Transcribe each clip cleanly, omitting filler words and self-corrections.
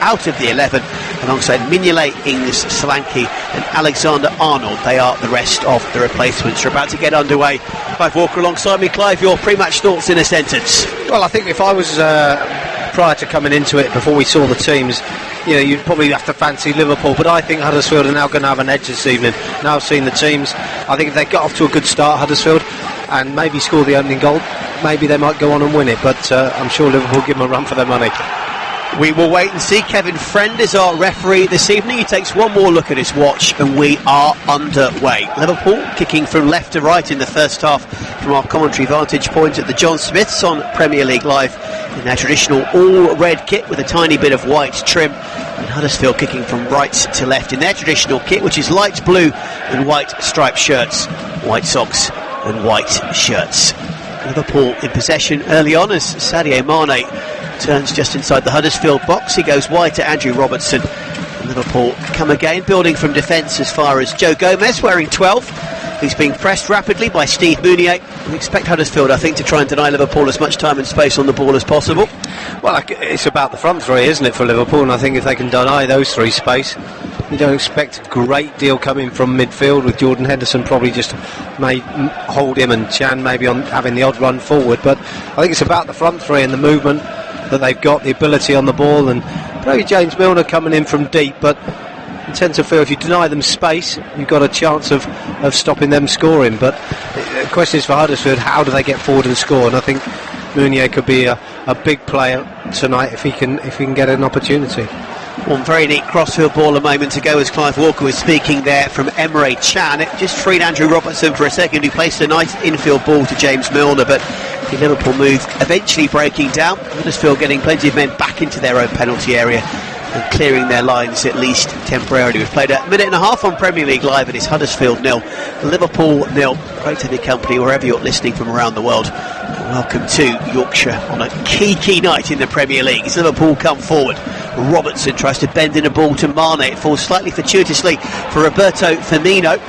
out of the 11, alongside Mignolet, Ings, Solanke and Alexander-Arnold. They are the rest of the replacements. We're about to get underway. Clive Walker alongside me. Clive, your pre-match thoughts in a sentence? Well, I think if I was prior to coming into it, before we saw the teams, you'd probably have to fancy Liverpool, but I think Huddersfield are now going to have an edge this evening. Now I've seen the teams, I think if they get off to a good start, Huddersfield, and maybe score the opening goal, maybe they might go on and win it, but I'm sure Liverpool give them a run for their money. We will wait and see. Kevin Friend is our referee this evening. He takes one more look at his watch and we are underway. Liverpool kicking from left to right in the first half from our commentary vantage point at the John Smiths on Premier League Live in their traditional all-red kit with a tiny bit of white trim, and Huddersfield kicking from right to left in their traditional kit, which is light blue and white striped shirts, white socks and white shirts. Liverpool in possession early on as Sadio Mane turns just inside the Huddersfield box. He goes wide to Andrew Robertson. And Liverpool come again, building from defence as far as Joe Gomez, wearing 12. He's being pressed rapidly by Steve Mounier. We expect Huddersfield, I think, to try and deny Liverpool as much time and space on the ball as possible. Well, it's about the front three, isn't it, for Liverpool? And I think if they can deny those three space, you don't expect a great deal coming from midfield, with Jordan Henderson probably just may hold him and Chan maybe on having the odd run forward. But I think it's about the front three and the movement that they've got, the ability on the ball, and maybe James Milner coming in from deep, but I tend to feel if you deny them space, you've got a chance of stopping them scoring. But the question is for Huddersfield, how do they get forward and score? And I think Mounier could be a big player tonight if he can get an opportunity. One very neat crossfield ball a moment ago as Clive Walker was speaking there from Emre Can. It just freed Andrew Robertson for a second, who placed a nice infield ball to James Milner, but the Liverpool move eventually breaking down. Huddersfield getting plenty of men back into their own penalty area and clearing their lines at least temporarily. We've played a minute and a half on Premier League Live. It is Huddersfield 0, Liverpool 0. Great to be company wherever you're listening from around the world. Welcome to Yorkshire on a key night in the Premier League. As Liverpool come forward, Robertson tries to bend in a ball to Mane. It falls slightly fortuitously for Roberto Firmino.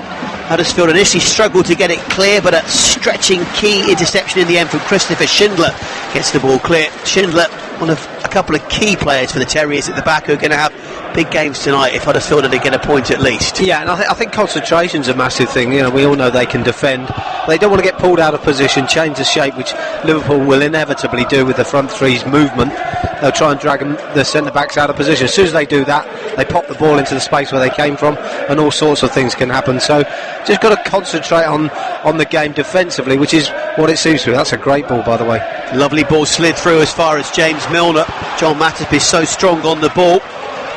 Huddersfield initially struggled to get it clear, but a stretching key interception in the end from Christopher Schindler gets the ball clear. Schindler, one of a couple of key players for the Terriers at the back, who are going to have big games tonight if Huddersfield are to get a point at least. Yeah, and I think concentration's a massive thing. We all know they can defend. They don't want to get pulled out of position, change the shape, which Liverpool will inevitably do with the front three's movement. They'll try and drag the centre-backs out of position. As soon as they do that, they pop the ball into the space where they came from, and all sorts of things can happen. So just got to concentrate on the game defensively, which is what it seems to be. That's a great ball, by the way. Lovely ball slid through as far as James Milner. John Matip is so strong on the ball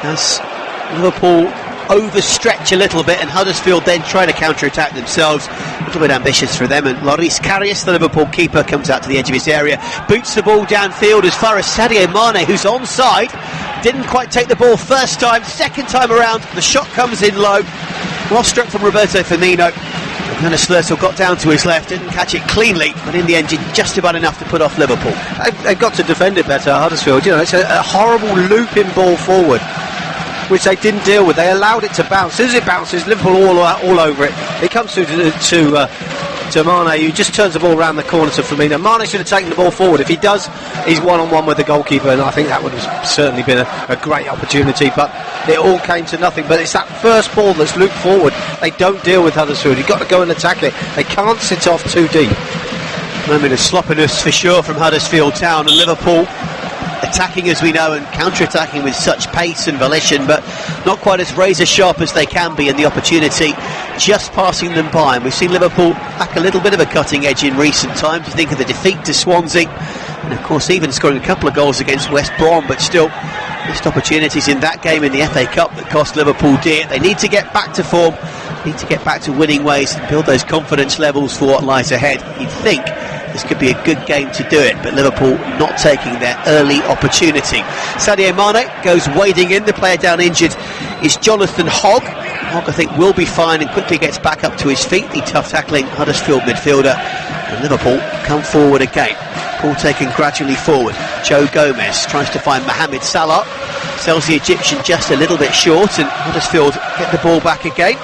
as Liverpool overstretch a little bit, and Huddersfield then try to counter-attack themselves. A little bit ambitious for them, and Loris Karius, the Liverpool keeper, comes out to the edge of his area, boots the ball downfield as far as Sadio Mane, who's onside. Didn't quite take the ball first time, second time around the shot comes in low. Well struck from Roberto Firmino. And Slurtle got down to his left, didn't catch it cleanly, but in the end did just about enough to put off Liverpool. They've got to defend it better, Huddersfield. It's a horrible looping ball forward, which they didn't deal with. They allowed it to bounce. As soon as it bounces, Liverpool all over it. It comes through to Mane, who just turns the ball around the corner to Firmino. Mane should have taken the ball forward. If he does, he's one-on-one with the goalkeeper, and I think that would have certainly been a great opportunity, but it all came to nothing. But it's that first ball that's looped forward. They don't deal with Huddersfield. You've got to go and attack it. They can't sit off too deep. Moment of sloppiness for sure from Huddersfield Town, and Liverpool attacking, as we know, and counter-attacking with such pace and volition, but not quite as razor sharp as they can be, and the opportunity just passing them by. And we've seen Liverpool lack a little bit of a cutting edge in recent times. You think of the defeat to Swansea, and of course even scoring a couple of goals against West Brom, but still missed opportunities in that game in the FA Cup that cost Liverpool dear. They need to get back to form, need to get back to winning ways and build those confidence levels for what lies ahead. You'd think this could be a good game to do it, but Liverpool not taking their early opportunity. Sadio Mane goes wading in. The player down injured is Jonathan Hogg. Hogg, I think, will be fine and quickly gets back up to his feet. The tough tackling Huddersfield midfielder. And Liverpool come forward again. Ball taken gradually forward. Joe Gomez tries to find Mohamed Salah. Sells the Egyptian just a little bit short, and Huddersfield get the ball back again.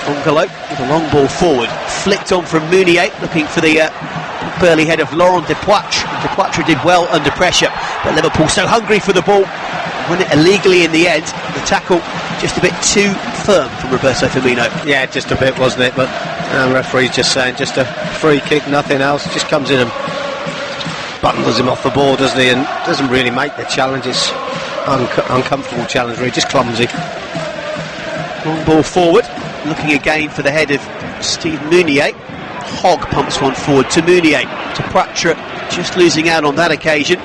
Ongolo with a long ball forward, flicked on from Mounier, looking for the burly head of Laurent Depoitre. Depoitre did well under pressure, but Liverpool so hungry for the ball, won it illegally in the end. The tackle just a bit too firm from Roberto Firmino. Yeah, just a bit, wasn't it? But referee's just saying just a free kick, nothing else. Just comes in and bundles him off the ball, doesn't he? And doesn't really make the challenge. It's uncomfortable challenge, really, just clumsy. Long ball forward, looking again for the head of Steve Mounier. Hogg pumps one forward to Mounier, to Pratchett, just losing out on that occasion.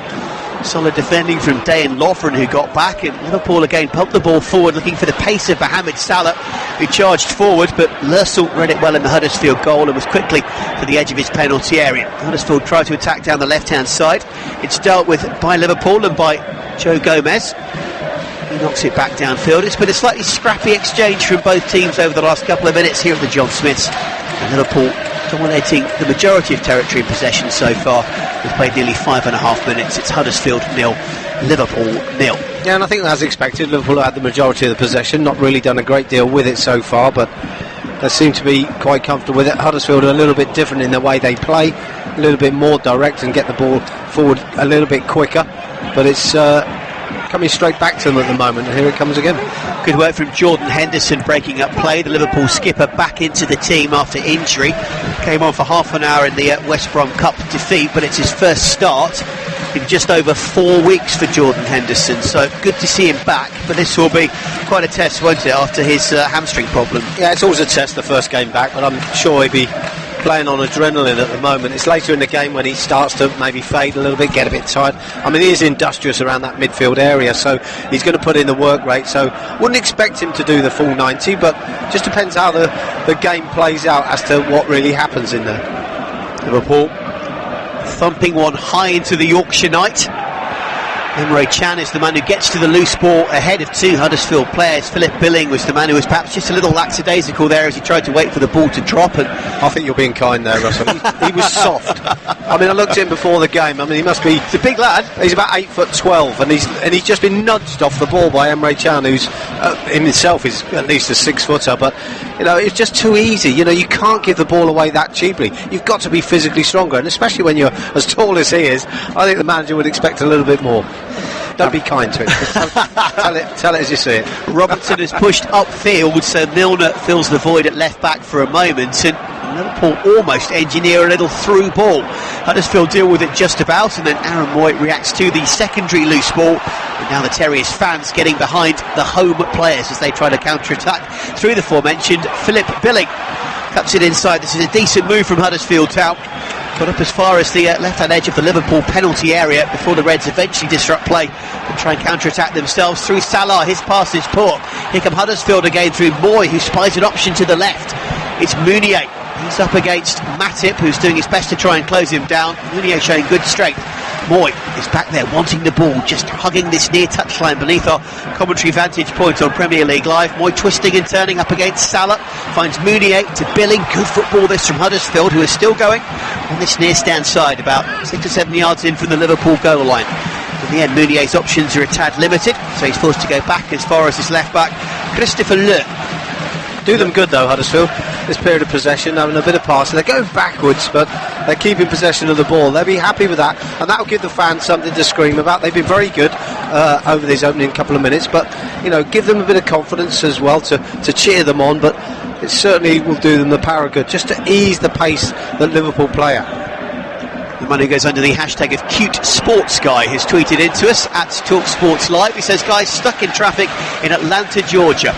Solid defending from Dayan Loughran, who got back, and Liverpool again pumped the ball forward, looking for the pace of Mohamed Salah, who charged forward, but Lössl read it well in the Huddersfield goal and was quickly to the edge of his penalty area. Huddersfield tried to attack down the left-hand side. It's dealt with by Liverpool and by Joe Gomez. He knocks it back downfield. It's been a slightly scrappy exchange from both teams over the last couple of minutes here at the John Smiths. And Liverpool dominating the majority of territory in possession so far. We've played nearly 5.5 minutes. It's Huddersfield 0, Liverpool 0. Yeah, and I think as expected, Liverpool had the majority of the possession, not really done a great deal with it so far, but they seem to be quite comfortable with it. Huddersfield are a little bit different in the way they play, a little bit more direct and get the ball forward a little bit quicker, but it's coming straight back to them at the moment, and here it comes again. Good work from Jordan Henderson breaking up play. The Liverpool skipper back into the team after injury. Came on for half an hour in the West Brom Cup defeat, but it's his first start in just over 4 weeks for Jordan Henderson, so good to see him back, but this will be quite a test, won't it, after his hamstring problem? Yeah, it's always a test, the first game back, but I'm sure he'll be playing on adrenaline at the moment. It's later in the game when he starts to maybe fade a little bit, get a bit tired. I mean, he is industrious around that midfield area, so he's going to put in the work rate, so wouldn't expect him to do the full 90, but just depends how the game plays out as to what really happens in there. Liverpool thumping one high into the Yorkshire night. Emre Can is the man who gets to the loose ball ahead of two Huddersfield players. Philip Billing was the man who was perhaps just a little lackadaisical there as he tried to wait for the ball to drop. And I think you're being kind there, Russell. He was soft. I mean, I looked at him before the game. I mean, he must be... He's a big lad. He's about 8'12", and he's just been nudged off the ball by Emre Can, who's in himself is at least a 6-footer. But you know, it's just too easy. You know, you can't give the ball away that cheaply. You've got to be physically stronger, and especially when you're as tall as he is, I think the manager would expect a little bit more. Don't be kind to him. Tell it as you see it. Robertson is pushed upfield, so Milner fills the void at left back for a moment, and Liverpool almost engineer a little through ball. Huddersfield deal with it just about, and then Aaron Moy reacts to the secondary loose ball. And now the Terriers fans getting behind the home players as they try to counter-attack through the aforementioned Philip Billing. Cuts it inside. This is a decent move from Huddersfield Town. Got up as far as the left-hand edge of the Liverpool penalty area before the Reds eventually disrupt play and try and counter-attack themselves through Salah. His pass is poor. Here come Huddersfield again through Moy, who spies an option to the left. It's Mounier. He's up against Matip, who's doing his best to try and close him down. Mounier showing good strength. Moy is back there wanting the ball, just hugging this near touchline beneath our commentary vantage point on Premier League Live. Moy twisting and turning up against Salah, finds Mounier to Billing. Good football this from Huddersfield, who is still going on this near stand side, about 6 or 7 yards in from the Liverpool goal line. In the end, Mounier's options are a tad limited, so he's forced to go back as far as his left back, Christopher Le. Do them good though, Huddersfield, this period of possession, having a bit of passing. They're going backwards, but they're keeping possession of the ball. They'll be happy with that, and that'll give the fans something to scream about. They've been very good over these opening couple of minutes, but you know, give them a bit of confidence as well to cheer them on, but it certainly will do them the power of good, just to ease the pace that Liverpool play at. The man who goes under the hashtag of Cute Sports Guy has tweeted into us at Talk Sports Live. He says, guys stuck in traffic in Atlanta, Georgia.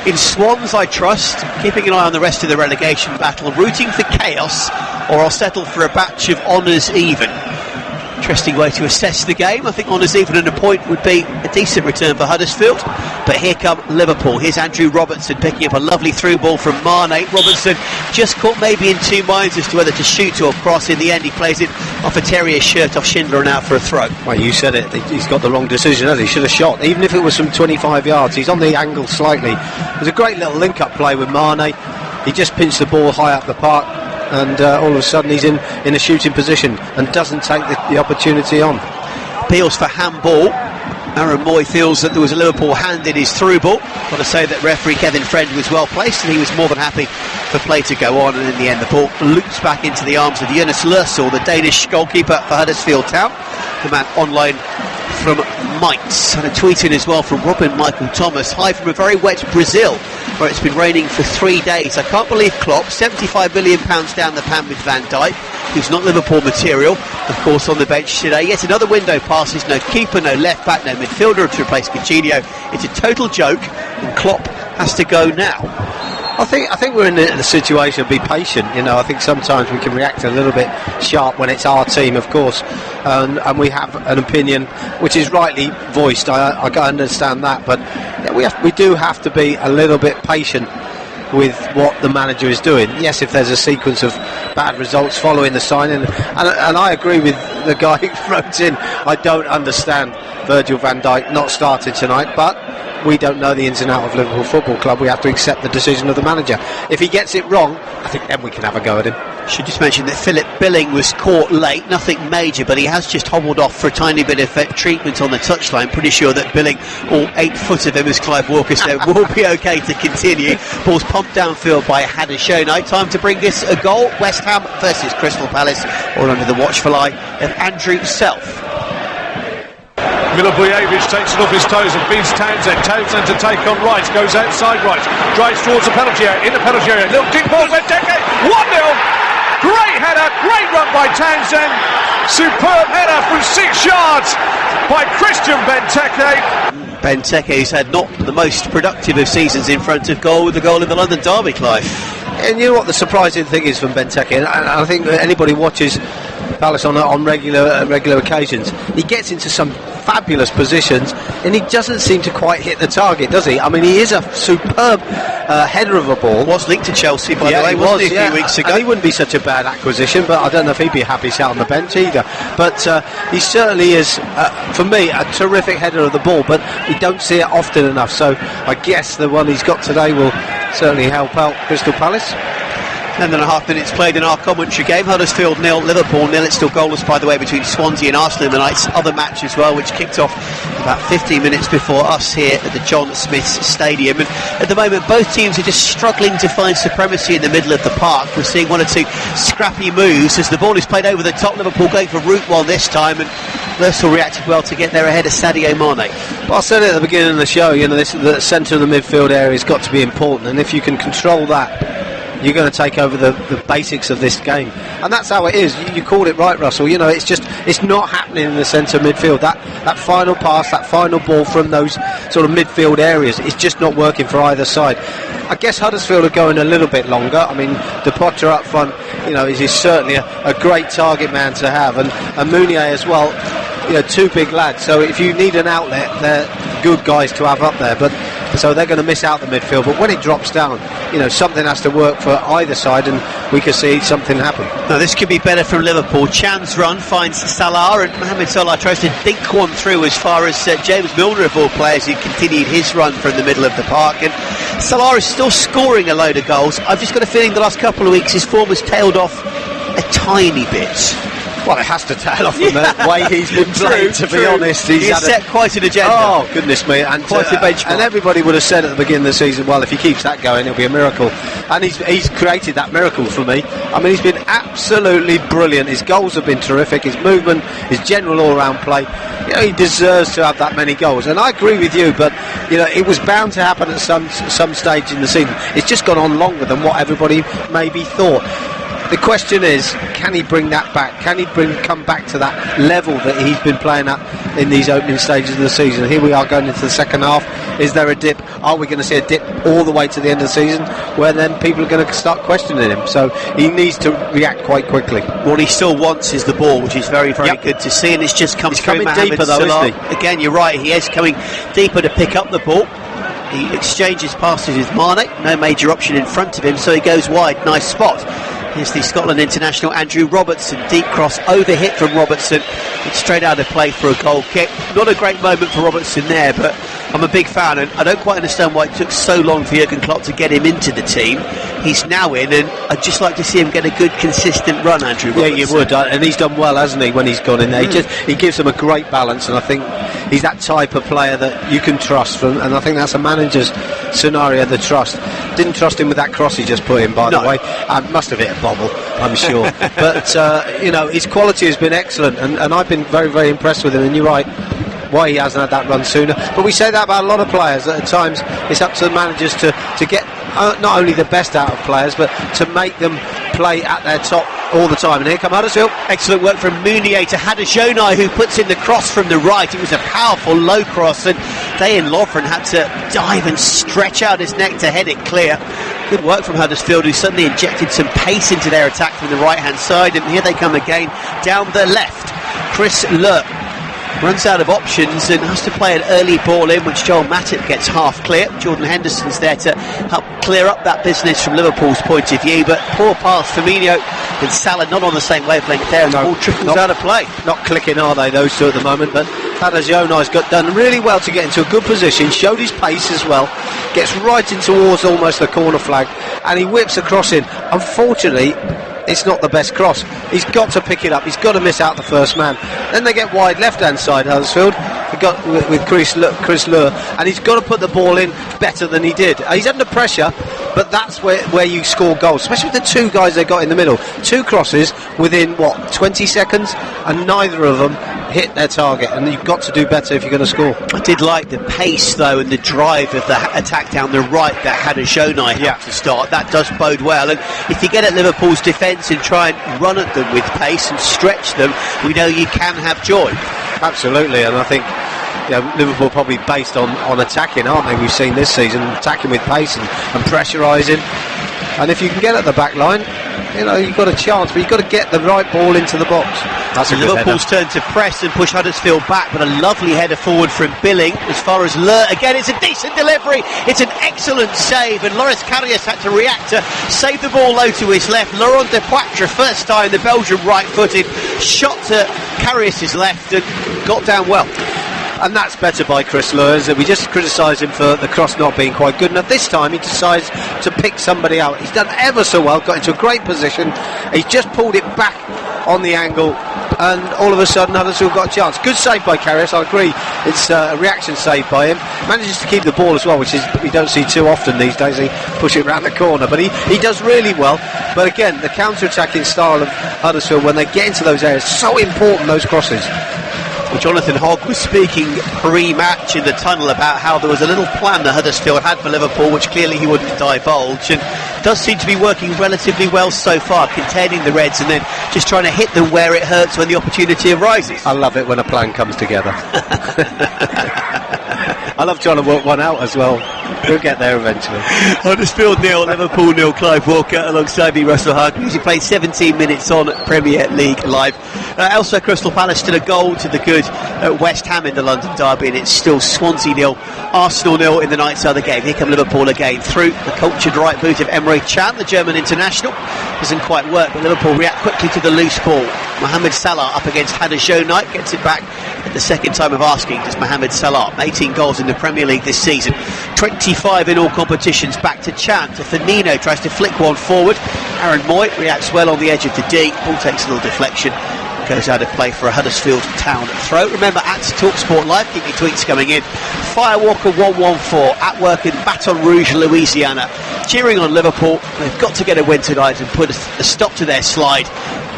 In Swans I trust, keeping an eye on the rest of the relegation battle, rooting for chaos, or I'll settle for a batch of honours even. Interesting way to assess the game. I think honours even and a point would be a decent return for Huddersfield. But here come Liverpool. Here's Andrew Robertson picking up a lovely through ball from Mane. Robertson just caught maybe in two minds as to whether to shoot or cross. In the end, he plays it off a Terrier shirt off Schindler and out for a throw. Well, you said it. He's got the wrong decision, hasn't he? He should have shot. Even if it was from 25 yards, he's on the angle slightly. There's a great little link-up play with Mane. He just pinched the ball high up the park, and all of a sudden he's in a shooting position and doesn't take the opportunity on. Appeals for handball. Aaron Moy feels that there was a Liverpool hand in his through ball. Got to say that referee Kevin Friend was well placed, and he was more than happy for play to go on, and in the end the ball loops back into the arms of Jonas Lössl, the Danish goalkeeper for Huddersfield Town. The man on loan from Mainz, and a tweet in as well from Robin Michael Thomas. Hi from a very wet Brazil, where it's been raining for 3 days. I can't believe Klopp, £75 million down the pan with Van Dijk, who's not Liverpool material, of course, on the bench today. Yet another window passes, no keeper, no left back, no midfielder to replace Coutinho. It's a total joke, and Klopp has to go now. I think we're in the situation of be patient. I think sometimes we can react a little bit sharp when it's our team, of course, and we have an opinion which is rightly voiced. I understand that, but we do have to be a little bit patient with what the manager is doing. Yes, if there's a sequence of bad results following the signing, and I agree with the guy who wrote in, I don't understand Virgil van Dijk not starting tonight, but we don't know the ins and outs of Liverpool Football Club. We have to accept the decision of the manager. If he gets it wrong, I think then we can have a go at him. Should just mention that Philip Billing was caught late, nothing major, but he has just hobbled off for a tiny bit of treatment on the touchline. Pretty sure that Billing, all 8 foot of him, as Clive Walker said, will be okay to continue. Ball's pumped downfield by Huddersfield Town. Time to bring this a goal. West Ham versus Crystal Palace, all under the watchful eye of Andrew Self. Milivojevic takes it off his toes and beats Townsend. Townsend to take on Rice, goes outside Rice, drives towards the penalty area, in the penalty area, little kick ball, Benteke, 1-0, great header, great run by Townsend, superb header from 6 yards by Christian Benteke. Benteke's had not the most productive of seasons in front of goal with the goal in the London Derby, Clive. And you know what the surprising thing is from Benteke, and I think that anybody watches Palace on regular occasions, he gets into some fabulous positions and he doesn't seem to quite hit the target, does he? I mean, he is a superb header of a ball. Was linked to Chelsea, by the way, wasn't he, a few weeks ago? And he wouldn't be such a bad acquisition, but I don't know if he'd be happy sat on the bench either. But he certainly is, for me, a terrific header of the ball, but we don't see it often enough, so I guess the one he's got today will certainly help out Crystal Palace. 10.5 minutes played in our commentary game. Huddersfield 0, Liverpool 0. It's still goalless, by the way, between Swansea and Arsenal in the night's other match as well, which kicked off about 15 minutes before us here at the John Smiths Stadium. And at the moment, both teams are just struggling to find supremacy in the middle of the park. We're seeing 1 or 2 scrappy moves as the ball is played over the top. Liverpool going for route one this time, and Liverpool reacted well to get there ahead of Sadio Mane. Well, I said it at the beginning of the show, the centre of the midfield area has got to be important, and if you can control that, you're going to take over the basics of this game, and that's how it is. You called it right, Russell. It's not happening in the centre midfield. That final pass, that final ball from those sort of midfield areas, is just not working for either side. I guess Huddersfield are going a little bit longer. I mean, De Potter up front, is certainly a great target man to have, and Mounier as well. 2 big lads. So if you need an outlet, they're good guys to have up there. But so they're going to miss out the midfield. But when it drops down, something has to work for either side, and we can see something happen. Now this could be better from Liverpool. Chan's run finds Salah, and Mohamed Salah tries to dink one through as far as James Milner, of all players, who continued his run from the middle of the park. And Salah is still scoring a load of goals. I've just got a feeling the last couple of weeks his form has tailed off a tiny bit. Well, it has to tail off from the way he's been playing, to be honest. He's set quite an agenda. Oh, goodness me. And quite a benchmark. And everybody would have said at the beginning of the season, well, if he keeps that going, it'll be a miracle. And he's created that miracle for me. I mean, he's been absolutely brilliant. His goals have been terrific. His movement, his general all-round play. He deserves to have that many goals. And I agree with you, but, it was bound to happen at some stage in the season. It's just gone on longer than what everybody maybe thought. The question is, can he bring that back? Can he come back to that level that he's been playing at in these opening stages of the season? Here we are going into the second half. Is there a dip? Are we going to see a dip all the way to the end of the season, where then people are going to start questioning him? So he needs to react quite quickly. What he still wants is the ball, which is very, very good to see, and it's just comes through coming deeper though, isn't he? Again, you're right, he is coming deeper to pick up the ball. He exchanges passes with Mane, no major option in front of him, so he goes wide. Nice spot. Here's the Scotland international Andrew Robertson. Deep cross, overhit from Robertson. It's straight out of play for a goal kick. Not a great moment for Robertson there, but I'm a big fan, and I don't quite understand why it took so long for Jurgen Klopp to get him into the team. He's now in, and I'd just like to see him get a good, consistent run, Andrew Robertson. Yeah, you would, and he's done well, hasn't he, when he's gone in there? He gives them a great balance, and I think he's that type of player that you can trust from, and I think that's a manager's scenario, the trust. Didn't trust him with that cross he just put in, by the way. Must have hit a bobble, I'm sure. But, his quality has been excellent, and I've been very, very impressed with him, and you're right. why he hasn't had that run sooner. But we say that about a lot of players, that at times it's up to the managers to get not only the best out of players, but to make them play at their top all the time. And here come Huddersfield. Excellent work from Mounier to Huddersfield, who puts in the cross from the right. It was a powerful low cross, and Dayan Lovren had to dive and stretch out his neck to head it clear. Good work from Huddersfield, who suddenly injected some pace into their attack from the right hand side, and here they come again down the left. Chris Le runs out of options and has to play an early ball in, which Joel Matip gets half clear. Jordan Henderson's there to help clear up that business from Liverpool's point of view, but poor pass. Firmino and Salah not on the same wavelength there, and the ball trickles out of play. Not clicking, are they, those two at the moment? But Huddersfield's got done really well to get into a good position, showed his pace as well, gets right in towards almost the corner flag, and he whips a cross in. Unfortunately, it's not the best cross. He's got to pick it up. He's got to miss out the first man. Then they get wide left-hand side, Huddersfield. He got with Chris Lure, and he's got to put the ball in better than he did. He's under pressure, but that's where you score goals, especially with the two guys they got in the middle. Two crosses within 20 seconds, and neither of them hit their target, and you've got to do better if you're going to score. I did like the pace though and the drive of the attack down the right that Huddersfield had to start. That does bode well, and if you get at Liverpool's defence and try and run at them with pace and stretch them, we know you can have joy. Absolutely, and I think Liverpool probably based on attacking, aren't they? We've seen this season attacking with pace and pressurising, and if you can get at the back line, you've got a chance, but you've got to get the right ball into the box. That's Liverpool's turn to press and push Huddersfield back, but a lovely header forward from Billing as far as Lure. Again, it's a decent delivery, it's an excellent save, and Loris Karius had to react to save the ball low to his left. Laurent Depoitre, first time, the Belgian right-footed, shot to Karius' left and got down well. And that's better by Chris Lewis. We just criticised him for the cross not being quite good enough. This time he decides to pick somebody out. He's done ever so well, got into a great position. He's just pulled it back on the angle, and all of a sudden Huddersfield got a chance. Good save by Karius, I agree. It's a reaction save by him. Manages to keep the ball as well, which is we don't see too often these days. He push it round the corner, but he does really well. But again, the counter-attacking style of Huddersfield, when they get into those areas, so important, those crosses. Well, Jonathan Hogg was speaking pre-match in the tunnel about how there was a little plan that Huddersfield had for Liverpool, which clearly he wouldn't divulge, and does seem to be working relatively well so far, containing the Reds and then just trying to hit them where it hurts when the opportunity arises. I love it when a plan comes together. I love trying to work one out as well. We'll get there eventually. Huddersfield 0, Liverpool 0. Clive Walker alongside me, Russell Hargreaves. He played 17 minutes on Premier League Live. Elsewhere, Crystal Palace still a goal to the good at West Ham in the London derby, and it's still Swansea 0, Arsenal 0 in the night's other game. Here come Liverpool again through the cultured right boot of Emre Can, the German international. Doesn't quite work, but Liverpool react quickly to the loose ball. Mohamed Salah up against Huddersfield, gets it back at the second time of asking. Does Mohamed Salah, 18 goals in the Premier League this season, 25 in all competitions. Back to Chan, to Firmino, tries to flick one forward. Aaron Moy reacts well on the edge of the D. Ball takes a little deflection, goes out of play for a Huddersfield Town throw. Remember, at TalkSport Live, keep your tweets coming in. Firewalker 114 at work in Baton Rouge, Louisiana, cheering on Liverpool. They've got to get a win tonight and put a stop to their slide.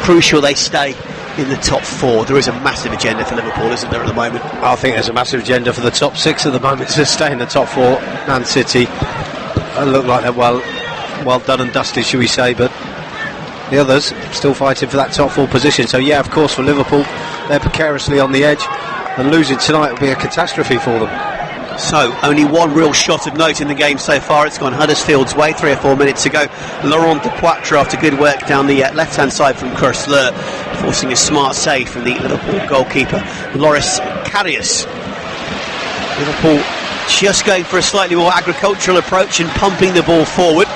Crucial they stay in the top four. There is a massive agenda for Liverpool, isn't there, at the moment? I think there's a massive agenda for the top six at the moment to stay in the top four. Man City look like they're well done and dusted, should we say, but the others still fighting for that top four position. So yeah, of course, for Liverpool, they're precariously on the edge, and losing tonight will be a catastrophe for them. So, only one real shot of note in the game so far. It's gone Huddersfield's way 3 or 4 minutes ago. Laurent Depoitre, after good work down the left-hand side from Kursleur, forcing a smart save from the Liverpool goalkeeper, Loris Karius. Liverpool just going for a slightly more agricultural approach and pumping the ball forward.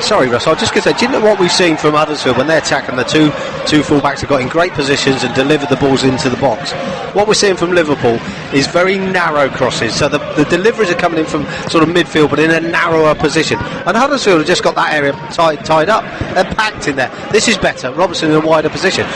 Sorry, Russ, I was just going to say, do you know what we've seen from Huddersfield when they attack and the two full-backs have got in great positions and delivered the balls into the box? What we're seeing from Liverpool is very narrow crosses, so the deliveries are coming in from sort of midfield but in a narrower position, and Huddersfield have just got that area tied up. They're packed in there. This is better. Robertson in a wider position.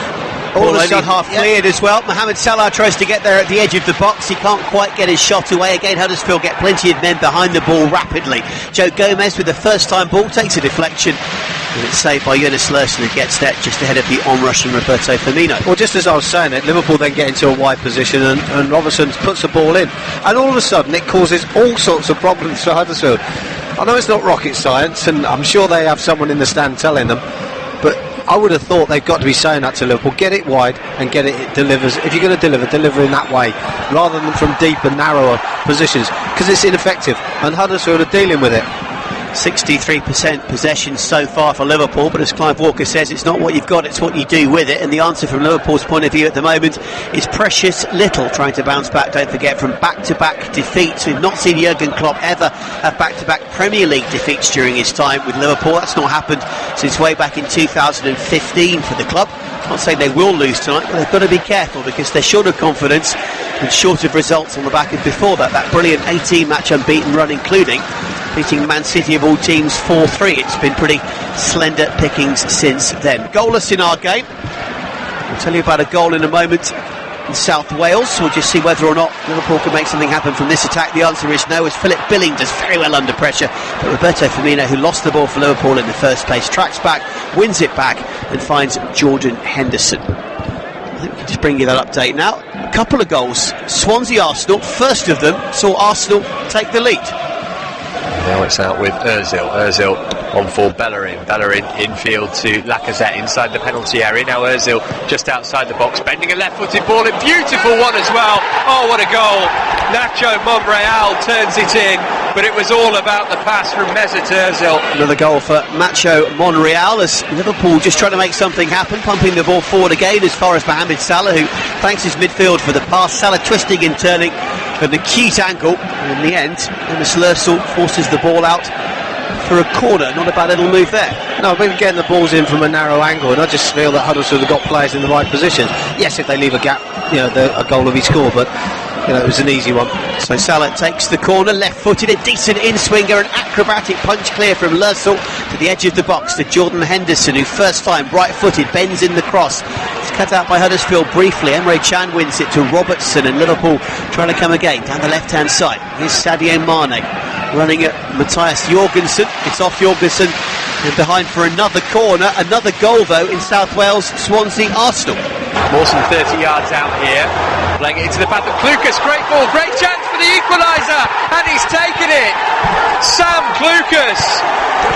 All only half cleared as well. Mohamed Salah tries to get there at the edge of the box. He can't quite get his shot away. Again, Huddersfield get plenty of men behind the ball rapidly. Joe Gomez with the first time ball takes a deflection And it's saved by Jonas Larsson, who gets that just ahead of the on-rushing Roberto Firmino. Well, just as I was saying it, Liverpool then get into a wide position and Robertson puts the ball in. And all of a sudden it causes all sorts of problems for Huddersfield. I know it's not rocket science, and I'm sure they have someone in the stand telling them, but I would have thought they've got to be saying that to Liverpool. Get it wide and get it delivers. If you're going to deliver in that way, rather than from deep and narrower positions, because it's ineffective, and Huddersfield are dealing with it. 63% possession so far for Liverpool, but as Clive Walker says, it's not what you've got, it's what you do with it. And the answer from Liverpool's point of view at the moment is precious little, trying to bounce back, don't forget, from back-to-back defeats. We've not seen Jurgen Klopp ever have back-to-back Premier League defeats during his time with Liverpool. That's not happened since way back in 2015 for the club. I'm not saying they will lose tonight, but they've got to be careful, because they're short of confidence and short of results on the back of before that brilliant 18-match unbeaten run, including beating Man City of all teams 4-3. It's been pretty slender pickings since then. Goalless in our game. I'll tell you about a goal in a moment in South Wales. We'll just see whether or not Liverpool can make something happen from this attack. The answer is no, as Philip Billing does very well under pressure. But Roberto Firmino, who lost the ball for Liverpool in the first place, tracks back, wins it back and finds Jordan Henderson. I think we can just bring you that update now. A couple of goals. Swansea-Arsenal, first of them saw Arsenal take the lead. Now it's out with Ozil on for Bellerin infield to Lacazette inside the penalty area. Now Ozil just outside the box, bending a left-footed ball, a beautiful one as well. Oh, what a goal. Nacho Monreal turns it in, but it was all about the pass from Mesut Ozil. Another goal for Nacho Monreal, as Liverpool just trying to make something happen, pumping the ball forward again as far as Mohamed Salah, who thanks his midfield for the pass. Salah twisting and turning at an acute angle, and in the end Jonas Larsson forces the ball out for a corner. Not a bad little move there. No, but getting the balls in from a narrow angle, and I just feel that Huddersfield have got players in the right position. Yes, if they leave a gap, a goal will be scored, but it was an easy one. So Salah takes the corner, left-footed, a decent in-swinger, an acrobatic punch clear from Larsson to the edge of the box to Jordan Henderson, who first time right-footed bends in the cross. It's cut out by Huddersfield briefly. Emre Can wins it to Robertson, and Liverpool trying to come again down the left-hand side. Here's Sadio Mane running at Matthias Jorgensen. It's off Jorgensen and behind for another corner. Another goal though in South Wales, Swansea-Arsenal. More than 30 yards out here, playing it into the path of Klukas. Great ball, great chance for the equaliser, and he's taken it. Sam Klukas.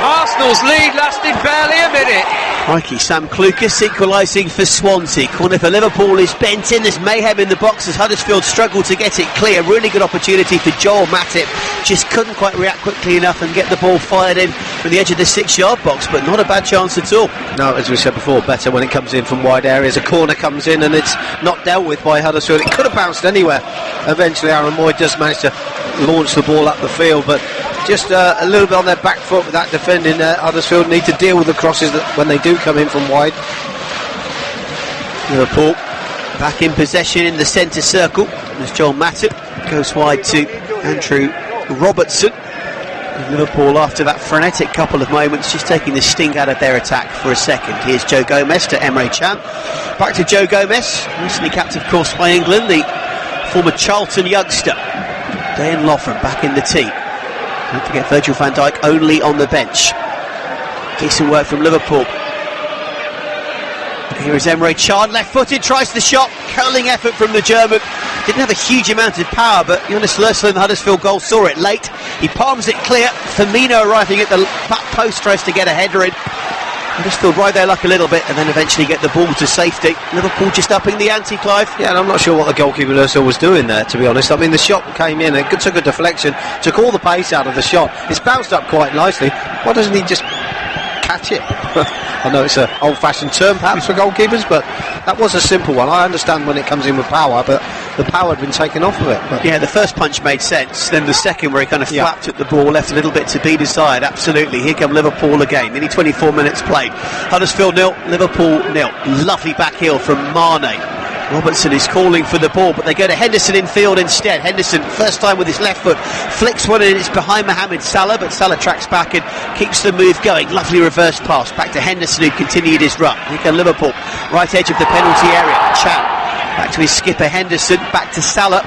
Arsenal's lead lasted barely a minute. Crikey, Sam Klukas equalising for Swansea. Corner for Liverpool is bent in. There's mayhem in the box as Huddersfield struggle to get it clear. Really good opportunity for Joel Matip. Just couldn't quite react quickly enough and get the ball fired in from the edge of the 6-yard box, but not a bad chance at all. No, as we said before, better when it comes in from wide areas. A corner comes in and it's not dealt with by Huddersfield. It could have bounced anywhere. Eventually Aaron Moy does manage to launch the ball up the field, but just a little bit on their back foot with that defending. Huddersfield need to deal with the crosses when they do come in from wide. Liverpool back in possession in the centre circle as Joel Matip goes wide to Andrew Robertson. And Liverpool, after that frenetic couple of moments, just taking the sting out of their attack for a second. Here's Joe Gomez to Emre Can. Back to Joe Gomez, recently capped of course by England, the former Charlton youngster. Dayan Loughran back in the team. Don't forget Virgil van Dijk only on the bench. Decent work from Liverpool. Here is Emre Can, left-footed, tries the shot, curling effort from the German. Didn't have a huge amount of power, but Jonas Larsson, the Huddersfield goal, saw it late. He palms it clear. Firmino arriving at the back post, tries to get a header in. Huddersfield ride their luck a little bit and then eventually get the ball to safety. Liverpool just upping the ante, Clive. Yeah, and I'm not sure what the goalkeeper Larsson was doing there, to be honest. I mean, the shot came in, it took a deflection, took all the pace out of the shot. It's bounced up quite nicely. Why doesn't he just catch it? I know it's an old-fashioned term perhaps for goalkeepers, but that was a simple one. I understand when it comes in with power, but the power had been taken off of it. But yeah, the first punch made sense, then the second where he kind of flapped at the ball, left a little bit to be desired. Absolutely, here come Liverpool again. Nearly 24 minutes played. Huddersfield 0, Liverpool 0. Lovely back heel from Mane. Robertson is calling for the ball, but they go to Henderson in field instead. Henderson, first time with his left foot, flicks one and it's behind Mohamed Salah, but Salah tracks back and keeps the move going. Lovely reverse pass back to Henderson, who continued his run. Here come Liverpool, right edge of the penalty area. Can back to his skipper Henderson, back to Salah.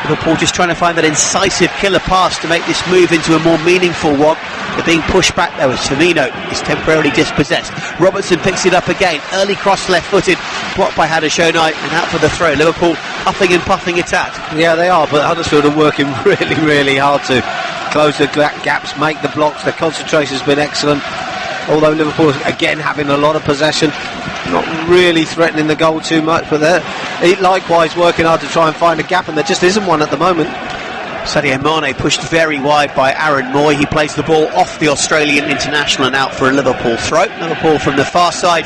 Liverpool just trying to find that incisive killer pass to make this move into a more meaningful one. They're being pushed back though as Firmino is temporarily dispossessed. Robertson picks it up again. Early cross left-footed, blocked by Huddersfield and out for the throw. Liverpool huffing and puffing attack. Yeah, they are, but Huddersfield are working really, really hard to close the gaps, make the blocks. Their concentration has been excellent. Although Liverpool again having a lot of possession, not really threatening the goal too much, but they're likewise working hard to try and find a gap, and there just isn't one at the moment. Sadio Mane pushed very wide by Aaron Moy. He plays the ball off the Australian international and out for a Liverpool throw. Liverpool from the far side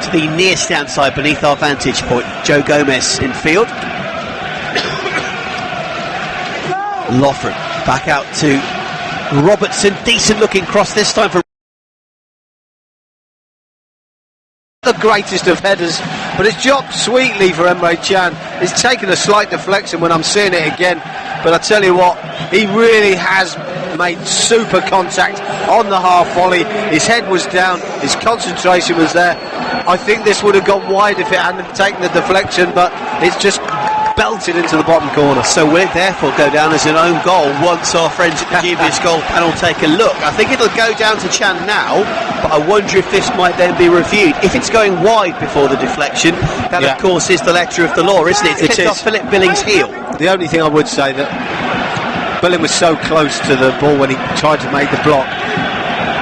to the near stand side beneath our vantage point. Joe Gomez in field. Lofred back out to Robertson. Decent looking cross this time for the greatest of headers, but it's dropped sweetly for Emre Can. It's taken a slight deflection when I'm seeing it again, but I tell you what, he really has made super contact on the half volley. His head was down, his concentration was there. I think this would have gone wide if it hadn't taken the deflection, but it's just belted into the bottom corner. So will it therefore go down as an own goal once our friends at the dubious goal panel take a look? I think it'll go down to Chan now, but I wonder if this might then be reviewed. If it's going wide before the deflection, that of course is the letter of the law, isn't it? It's off Philip Billings' heel. The only thing I would say that Billing was so close to the ball when he tried to make the block.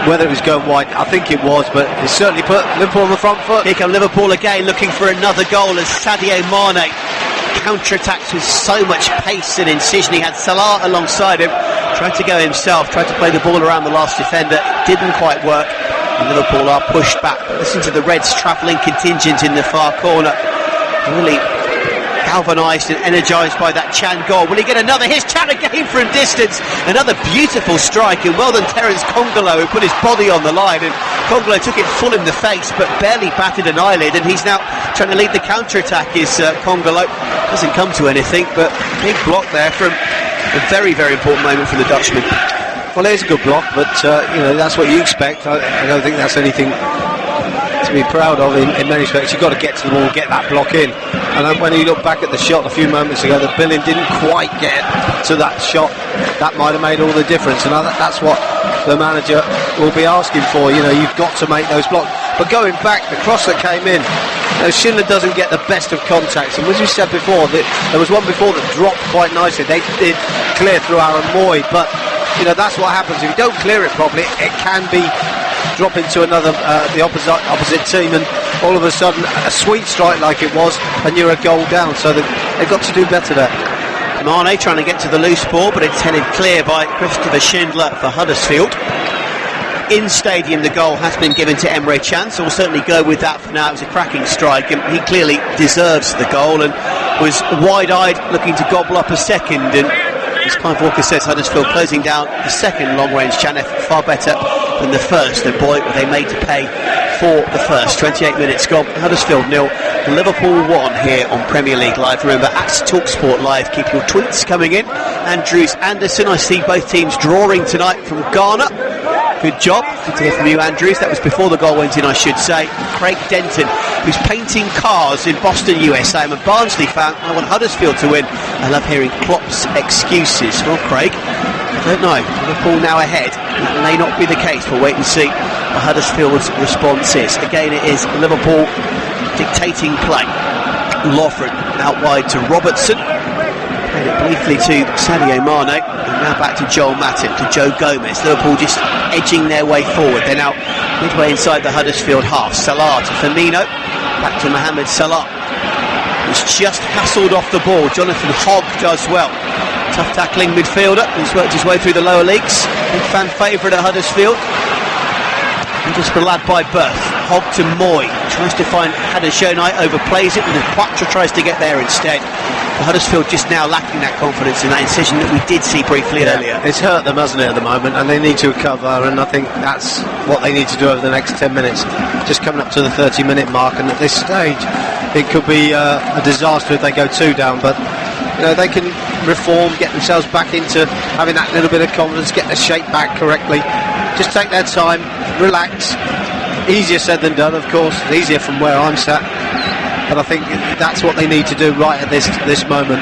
Whether it was going wide, I think it was, but it certainly put Liverpool on the front foot. Here come Liverpool again, looking for another goal as Sadio Mane counter-attacks with so much pace and incision. He had Salah alongside him, tried to go himself, tried to play the ball around the last defender, didn't quite work, and Liverpool are pushed back. Listen to the Reds' travelling contingent in the far corner, really galvanised and energised by that Chan goal. Will he get another? Here's Chan again from distance, another beautiful strike, and well done Terence Congolo, who put his body on the line, and Congolo took it full in the face but barely batted an eyelid, and he's now trying to lead the counter-attack. Is Congolo, doesn't come to anything, but big block there from a very, very important moment for the Dutchman. Well, it is a good block, but that's what you expect. I don't think that's anything to be proud of in many respects. You've got to get to the ball, get that block in. And when you look back at the shot a few moments ago, that Billing didn't quite get to that shot. That might have made all the difference, and that's what the manager will be asking for. You've got to make those blocks. But going back, the cross that came in, Schindler doesn't get the best of contacts, and as we said before, there was one before that dropped quite nicely. They did clear through Aaron Moy, but that's what happens if you don't clear it properly. It can be drop into another the opposite team, and all of a sudden a sweet strike like it was, and you're a goal down. So they've got to do better there. Mane trying to get to the loose ball, but it's headed clear by Christopher Schindler for Huddersfield. In stadium, the goal has been given to Emre Can, so we'll certainly go with that for now. It was a cracking strike, and he clearly deserves the goal and was wide-eyed looking to gobble up a second. And as Clive Walker says, Huddersfield closing down the second long-range Can effort far better than the first, and boy, were they made to pay for the first. 28 minutes gone, Huddersfield 0, Liverpool 1 here on Premier League Live. Remember, at TalkSport Live, keep your tweets coming in. Andrews, Anderson, I see both teams drawing tonight from Ghana. Good job. Good to hear from you, Andrews. That was before the goal went in, I should say. Craig Denton, who's painting cars in Boston, USA. I'm a Barnsley fan. I want Huddersfield to win. I love hearing Klopp's excuses. Well, Craig, I don't know. Liverpool now ahead. It may not be the case. We'll wait and see what Huddersfield's response is. Again, it is Liverpool dictating play. Lofred out wide to Robertson. Played it briefly to Sadio Mane, and now back to Joel Matip, to Joe Gomez. Liverpool just edging their way forward. They're now midway inside the Huddersfield half. Salah to Firmino, back to Mohamed Salah, who's just hassled off the ball. Jonathan Hogg does well. Tough tackling midfielder who's worked his way through the lower leagues. Big fan favourite at Huddersfield. Just a lad by birth. Hogg to Moy, tries to find Huddersfield, overplays it, and then Quattro tries to get there instead. But Huddersfield just now lacking that confidence in that incision that we did see briefly earlier. It's hurt them, hasn't it, at the moment, and they need to recover, and I think that's what they need to do over the next 10 minutes. Just coming up to the 30-minute mark, and at this stage it could be a disaster if they go 2 down, but they can reform, get themselves back into having that little bit of confidence, get their shape back correctly. Just take their time, relax. Easier said than done, of course. Easier from where I'm sat, but I think that's what they need to do right at this moment.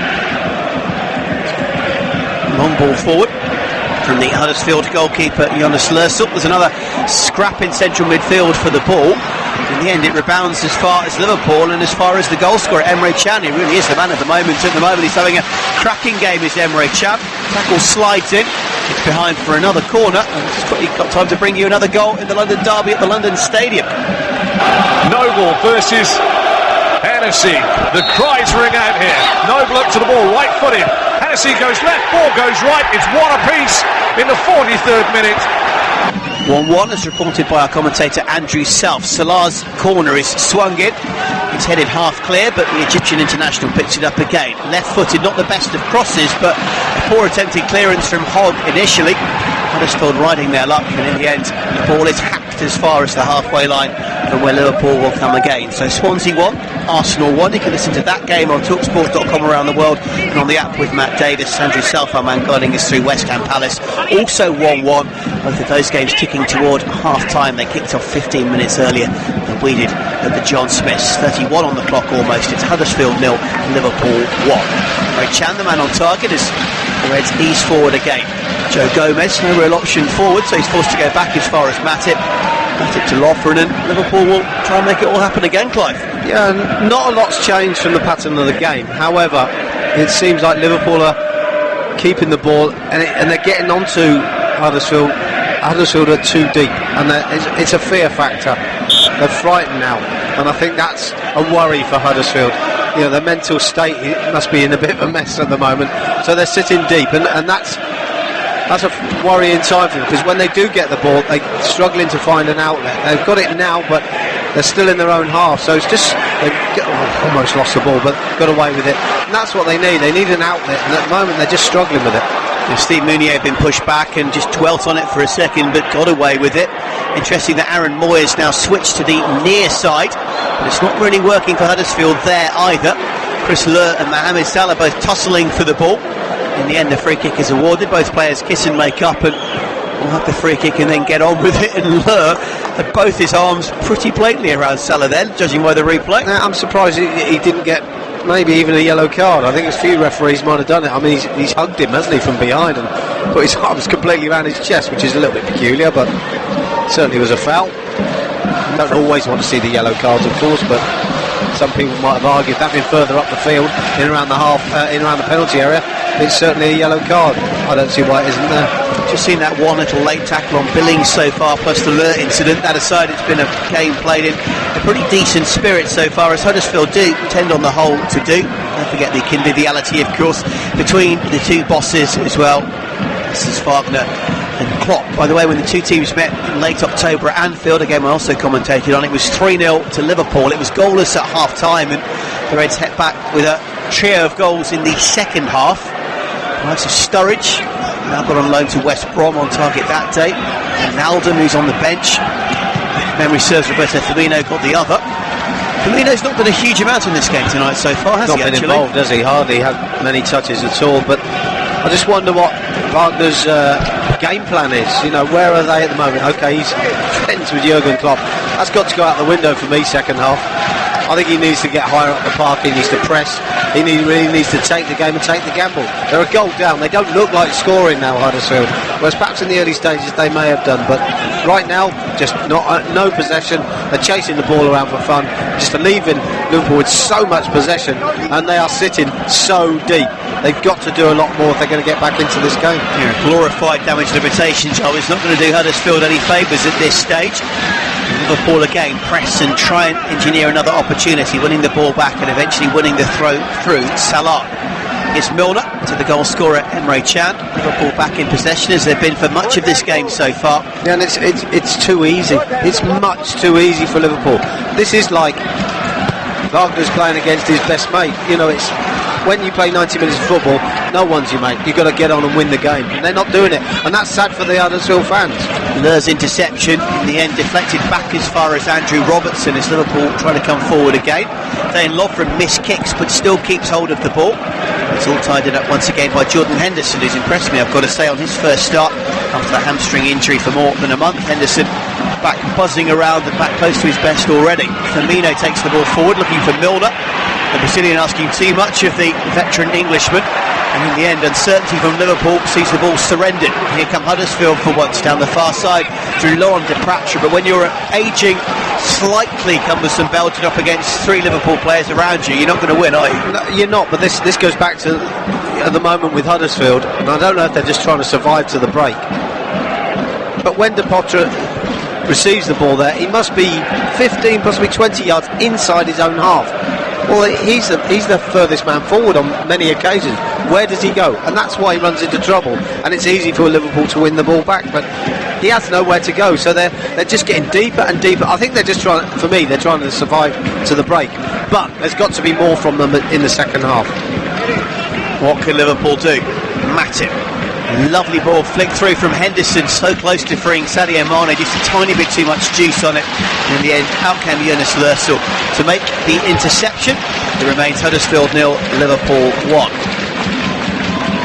Long ball forward from the Huddersfield goalkeeper Jonas Lörsel. There's another scrap in central midfield for the ball. In the end it rebounds as far as Liverpool and as far as the goal scorer Emre Can. He really is the man at the moment. At the moment he's having a cracking game, is Emre Can. Tackle slides in, it's behind for another corner, and it's got time to bring you another goal in the London derby at the London Stadium. Noble versus Hennessy. The cries ring out here. Noble up to the ball, right footed. Hennessy goes left, ball goes right. It's one apiece in the 43rd minute. 1-1 as reported by our commentator Andrew Self. Salah's corner is swung in. It's headed half clear, but the Egyptian international picks it up again. Left-footed, not the best of crosses, but a poor attempted clearance from Hogg initially. Huddersfield riding their luck, and in the end the ball is hacked as far as the halfway line from where Liverpool will come again. So Swansea 1, Arsenal 1. You can listen to that game on talksport.com around the world and on the app with Matt Davis. Andrew Self, our man, guiding us through West Ham Palace. Also 1-1. Both of those games ticking toward half-time. They kicked off 15 minutes earlier than we did at the John Smiths. 31 on the clock almost. It's Huddersfield 0, Liverpool 1. Ray Chan, the man on target, as the Reds ease forward again. Joe Gomez, no real option forward, so he's forced to go back as far as Matip. Matip to Loughran, and Liverpool will try and make it all happen again, Clive. Yeah, not a lot's changed from the pattern of the game. However, it seems like Liverpool are keeping the ball, and they're getting onto Huddersfield. Huddersfield are too deep, and it's a fear factor. They're frightened now, and I think that's a worry for Huddersfield. You know, their mental state must be in a bit of a mess at the moment, so they're sitting deep, and that's a worrying time for them, because when they do get the ball, they're struggling to find an outlet. They've got it now, but they're still in their own half, so it's just they've almost lost the ball, but got away with it. And that's what they need. They need an outlet, and at the moment they're just struggling with it. Steve Mounier had been pushed back and just dwelt on it for a second, but got away with it. Interesting that Aaron Moyes now switched to the near side, but it's not really working for Huddersfield there either. Chris Löhr and Mohamed Salah both tussling for the ball. In the end, the free kick is awarded. Both players kiss and make up, and will have the free kick and then get on with it. And Löhr had both his arms pretty blatantly around Salah then, judging by the replay. Now, I'm surprised he didn't get maybe even a yellow card. I think a few referees might have done it. I mean, he's hugged him, hasn't he, from behind, and put his arms completely around his chest, which is a little bit peculiar, but certainly was a foul. You don't always want to see the yellow cards, of course, but some people might have argued that being further up the field, in around the penalty area, it's certainly a yellow card. I don't see why it isn't there. Just seen that one little late tackle on Billings so far, plus the Löhr incident. That aside, it's been a game played in a pretty decent spirit so far, as Huddersfield do tend on the whole to do. Don't forget the conviviality, of course, between the two bosses as well. This is Wagner and Klopp. By the way, when the two teams met in late October at Anfield, a game I also commentated on, it was 3-0 to Liverpool. It was goalless at half-time, and the Reds head back with a trio of goals in the second half. Likes of Sturridge, now got on loan to West Brom on target that day. And Alden, who's on the bench. If memory serves, Roberto Firmino got the other. Firmino's not done a huge amount in this game tonight so far, has he? Not been involved, has he? Hardly had many touches at all. But I just wonder what Wagner's game plan is. You know, where are they at the moment? Okay, he's friends with Jurgen Klopp. That's got to go out the window for me, second half. I think he needs to get higher up the park. He needs to press. He really needs to take the game and take the gamble. They're a goal down. They don't look like scoring now, Huddersfield. Whereas perhaps in the early stages they may have done, but right now just no possession. They're chasing the ball around for fun, just leaving Liverpool with so much possession, and they are sitting so deep. They've got to do a lot more if they're going to get back into this game. Yeah, glorified damage limitation job is not going to do Huddersfield any favours at this stage. Liverpool again press and try and engineer another opportunity, winning the ball back and eventually winning the throw through Salah. It's Milner to the goal scorer Emre Can. Liverpool back in possession as they've been for much of this game so far. Yeah, and it's too easy. It's much too easy for Liverpool. This is like Wagner's playing against his best mate. You know, it's when you play 90 minutes of football, no one's your mate. You've got to get on and win the game, and they're not doing it, and that's sad for the Huddersfield fans. Löhr's interception in the end deflected back as far as Andrew Robertson as Liverpool trying to come forward again. Then Lovren missed kicks but still keeps hold of the ball. It's all tidied up once again by Jordan Henderson, who's impressed me, I've got to say, on his first start after a hamstring injury for more than a month. Henderson back buzzing around and back close to his best already. Firmino takes the ball forward looking for Milner. The Brazilian asking too much of the veteran Englishman, and in the end, uncertainty from Liverpool sees the ball surrendered. Here come Huddersfield for once down the far side through Laurent Depratre, but when you're ageing slightly cumbersome, belted up against 3 Liverpool players around you, you're not going to win, are you? No, you're not, but this goes back to at the moment with Huddersfield, and I don't know if they're just trying to survive to the break. But when Depratre receives the ball there, he must be 15, possibly 20 yards inside his own half. Well, he's the furthest man forward on many occasions. Where does he go? And that's why he runs into trouble. And it's easy for Liverpool to win the ball back, but he has nowhere to go. So they're just getting deeper and deeper. I think they're just trying. For me, they're trying to survive to the break. But there's got to be more from them in the second half. What can Liverpool do? Matip. Lovely ball flicked through from Henderson, so close to freeing Sadio Mane, just a tiny bit too much juice on it. In the end, out came Jonas Lörsel to make the interception. It remains Huddersfield 0, Liverpool 1.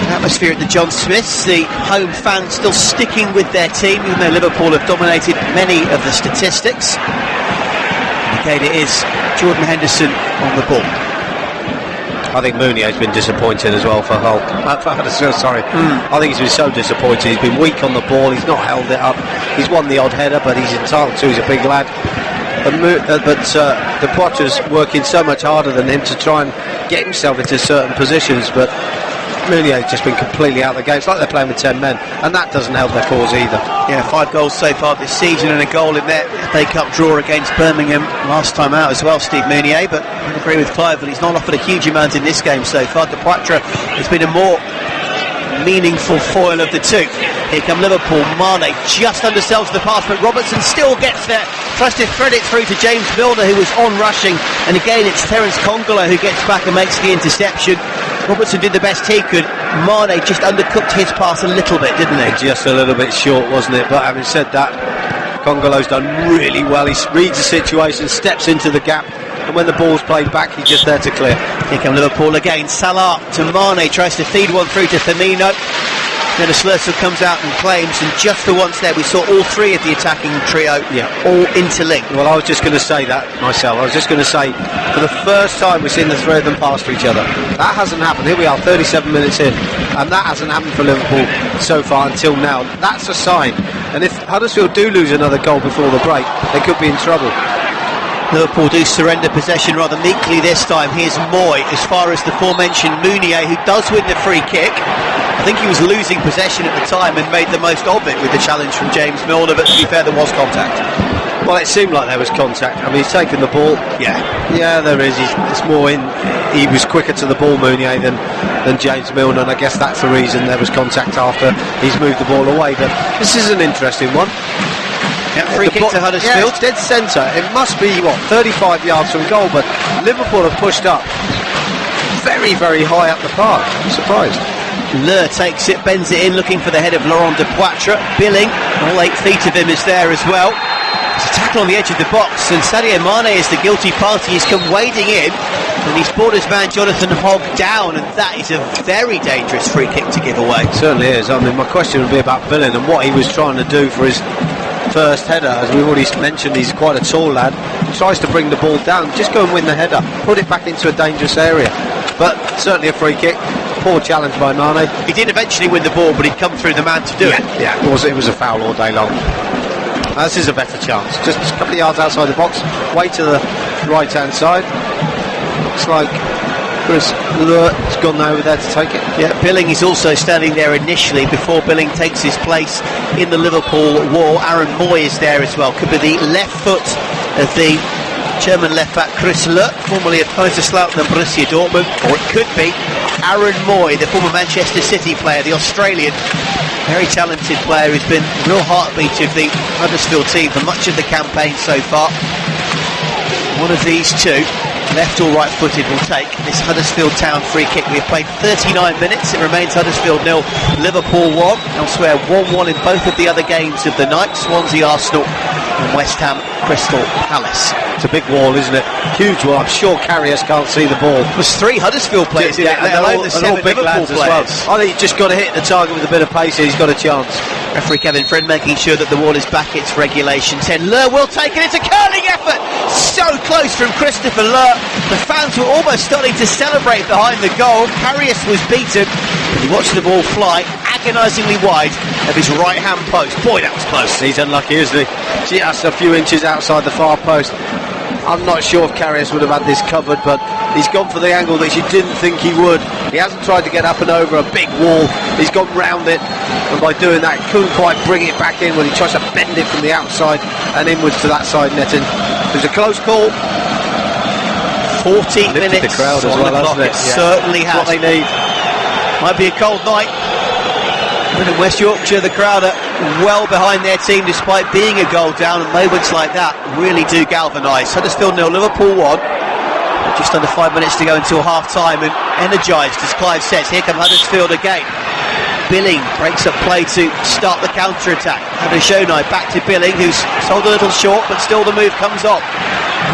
The atmosphere at the John Smiths, the home fans still sticking with their team, even though Liverpool have dominated many of the statistics. And again, it is Jordan Henderson on the ball. I think Mounier's been disappointing as well for Huddersfield. I think he's been so disappointing. He's been weak on the ball. He's not held it up. He's won the odd header, but he's entitled to. He's a big lad. But Depratre's working so much harder than him to try and get himself into certain positions. But Mounier's just been completely out of the game. It's like they're playing with 10 men, and that doesn't help their cause either. Yeah, 5 goals so far this season and a goal in their FA Cup draw against Birmingham last time out as well, Steve Mounier. But I agree with Clive that he's not offered a huge amount in this game so far. Depratre has been a more meaningful foil of the two. Here come Liverpool. Mane just undersells the pass, but Robertson still gets there. Tries to thread it through to James Milner, who was on rushing. And again, it's Terence Congolo who gets back and makes the interception. Robertson did the best he could. Mane just undercooked his pass a little bit, didn't he? Just a little bit short, wasn't it? But having said that, Congolo's done really well. He reads the situation, steps into the gap, and when the ball's played back, he's just there to clear. Here come Liverpool again. Salah to Mane, tries to feed one through to Firmino. Then Lörsel comes out and claims, and just for once there we saw all 3 of the attacking trio all interlinked. Well, I was just going to say that myself. I was just going to say, for the first time we've seen the 3 of them pass to each other. That hasn't happened. Here we are, 37 minutes in, and that hasn't happened for Liverpool so far until now. That's a sign. And if Huddersfield do lose another goal before the break, they could be in trouble. Liverpool do surrender possession rather meekly this time. Here's Moy as far as the aforementioned Mounier, who does win the free kick. I think he was losing possession at the time and made the most of it with the challenge from James Milner, but to be fair, there was contact. Well, it seemed like there was contact. I mean, he's taken the ball. Yeah, there is. It's more in. He was quicker to the ball, Mounier, than James Milner, and I guess that's the reason there was contact after he's moved the ball away. But this is an interesting one. Yeah, free kick to Huddersfield. Yeah, dead centre. It must be 35 yards from goal, but Liverpool have pushed up very, very high up the park. I'm surprised. Le takes it, bends it in, looking for the head of Laurent Depratre. Billing, all 8 feet of him, is there as well. It's a tackle on the edge of the box, and Sadio Mane is the guilty party. He's come wading in, and he's brought his man Jonathan Hogg down, and that is a very dangerous free kick to give away. It certainly is. I mean, my question would be about Billing and what he was trying to do for his first header. As we've already mentioned, he's quite a tall lad. He tries to bring the ball down, just go and win the header, put it back into a dangerous area. But certainly a free kick. Poor challenge by Mane. He did eventually win the ball, but he'd come through the man to do it. Yeah, it was a foul all day long. This is a better chance. Just a couple of yards outside the box, way to the right hand side. Looks like Chris has gone over there to take it. Yeah, Billing is also standing there initially before Billing takes his place in the Liverpool wall. Aaron Moy is there as well. Could be the left foot of the German left back Chris Le, formerly of Kaiserslautern and Borussia Dortmund, or it could be Aaron Moy, the former Manchester City player, the Australian, very talented player who's been a real heartbeat of the Huddersfield team for much of the campaign so far. One of these two, left or right footed, will take this Huddersfield Town free kick. We've played 39 minutes, it remains Huddersfield 0, Liverpool 1. Elsewhere 1-1 in both of the other games of the night, Swansea Arsenal and West Ham Crystal Palace. It's a big wall, isn't it? Huge wall. I'm sure Carriers can't see the ball. There's 3 Huddersfield players in it, and they're all big lads as well. I think he's just got to hit the target with a bit of pace, he's got a chance. Referee Kevin Friend making sure that the wall is back its regulation 10. Lur will take it. It's a curling effort. So close from Christopher Lur. The fans were almost starting to celebrate behind the goal. Karius was beaten, but he watched the ball fly agonisingly wide of his right-hand post. Boy, that was close. He's unlucky, isn't he? Just a few inches outside the far post. I'm not sure if Karius would have had this covered, but he's gone for the angle that you didn't think he would. He hasn't tried to get up and over a big wall. He's gone round it, and by doing that, he couldn't quite bring it back in when he tries to bend it from the outside and inwards to that side netting. It was a close call. 40 minutes the crowd as on well, the clock. hasn't It it? certainly has. What they need. Might be a cold night. But in West Yorkshire, the crowd are well behind their team despite being a goal down, and moments like that really do galvanise. Huddersfield 0, Liverpool 1. Just under 5 minutes to go until half-time, and energised, as Clive says. Here come Huddersfield again. Billing breaks up play to start the counter-attack. Hadashonai back to Billing, who's sold a little short, but still the move comes off.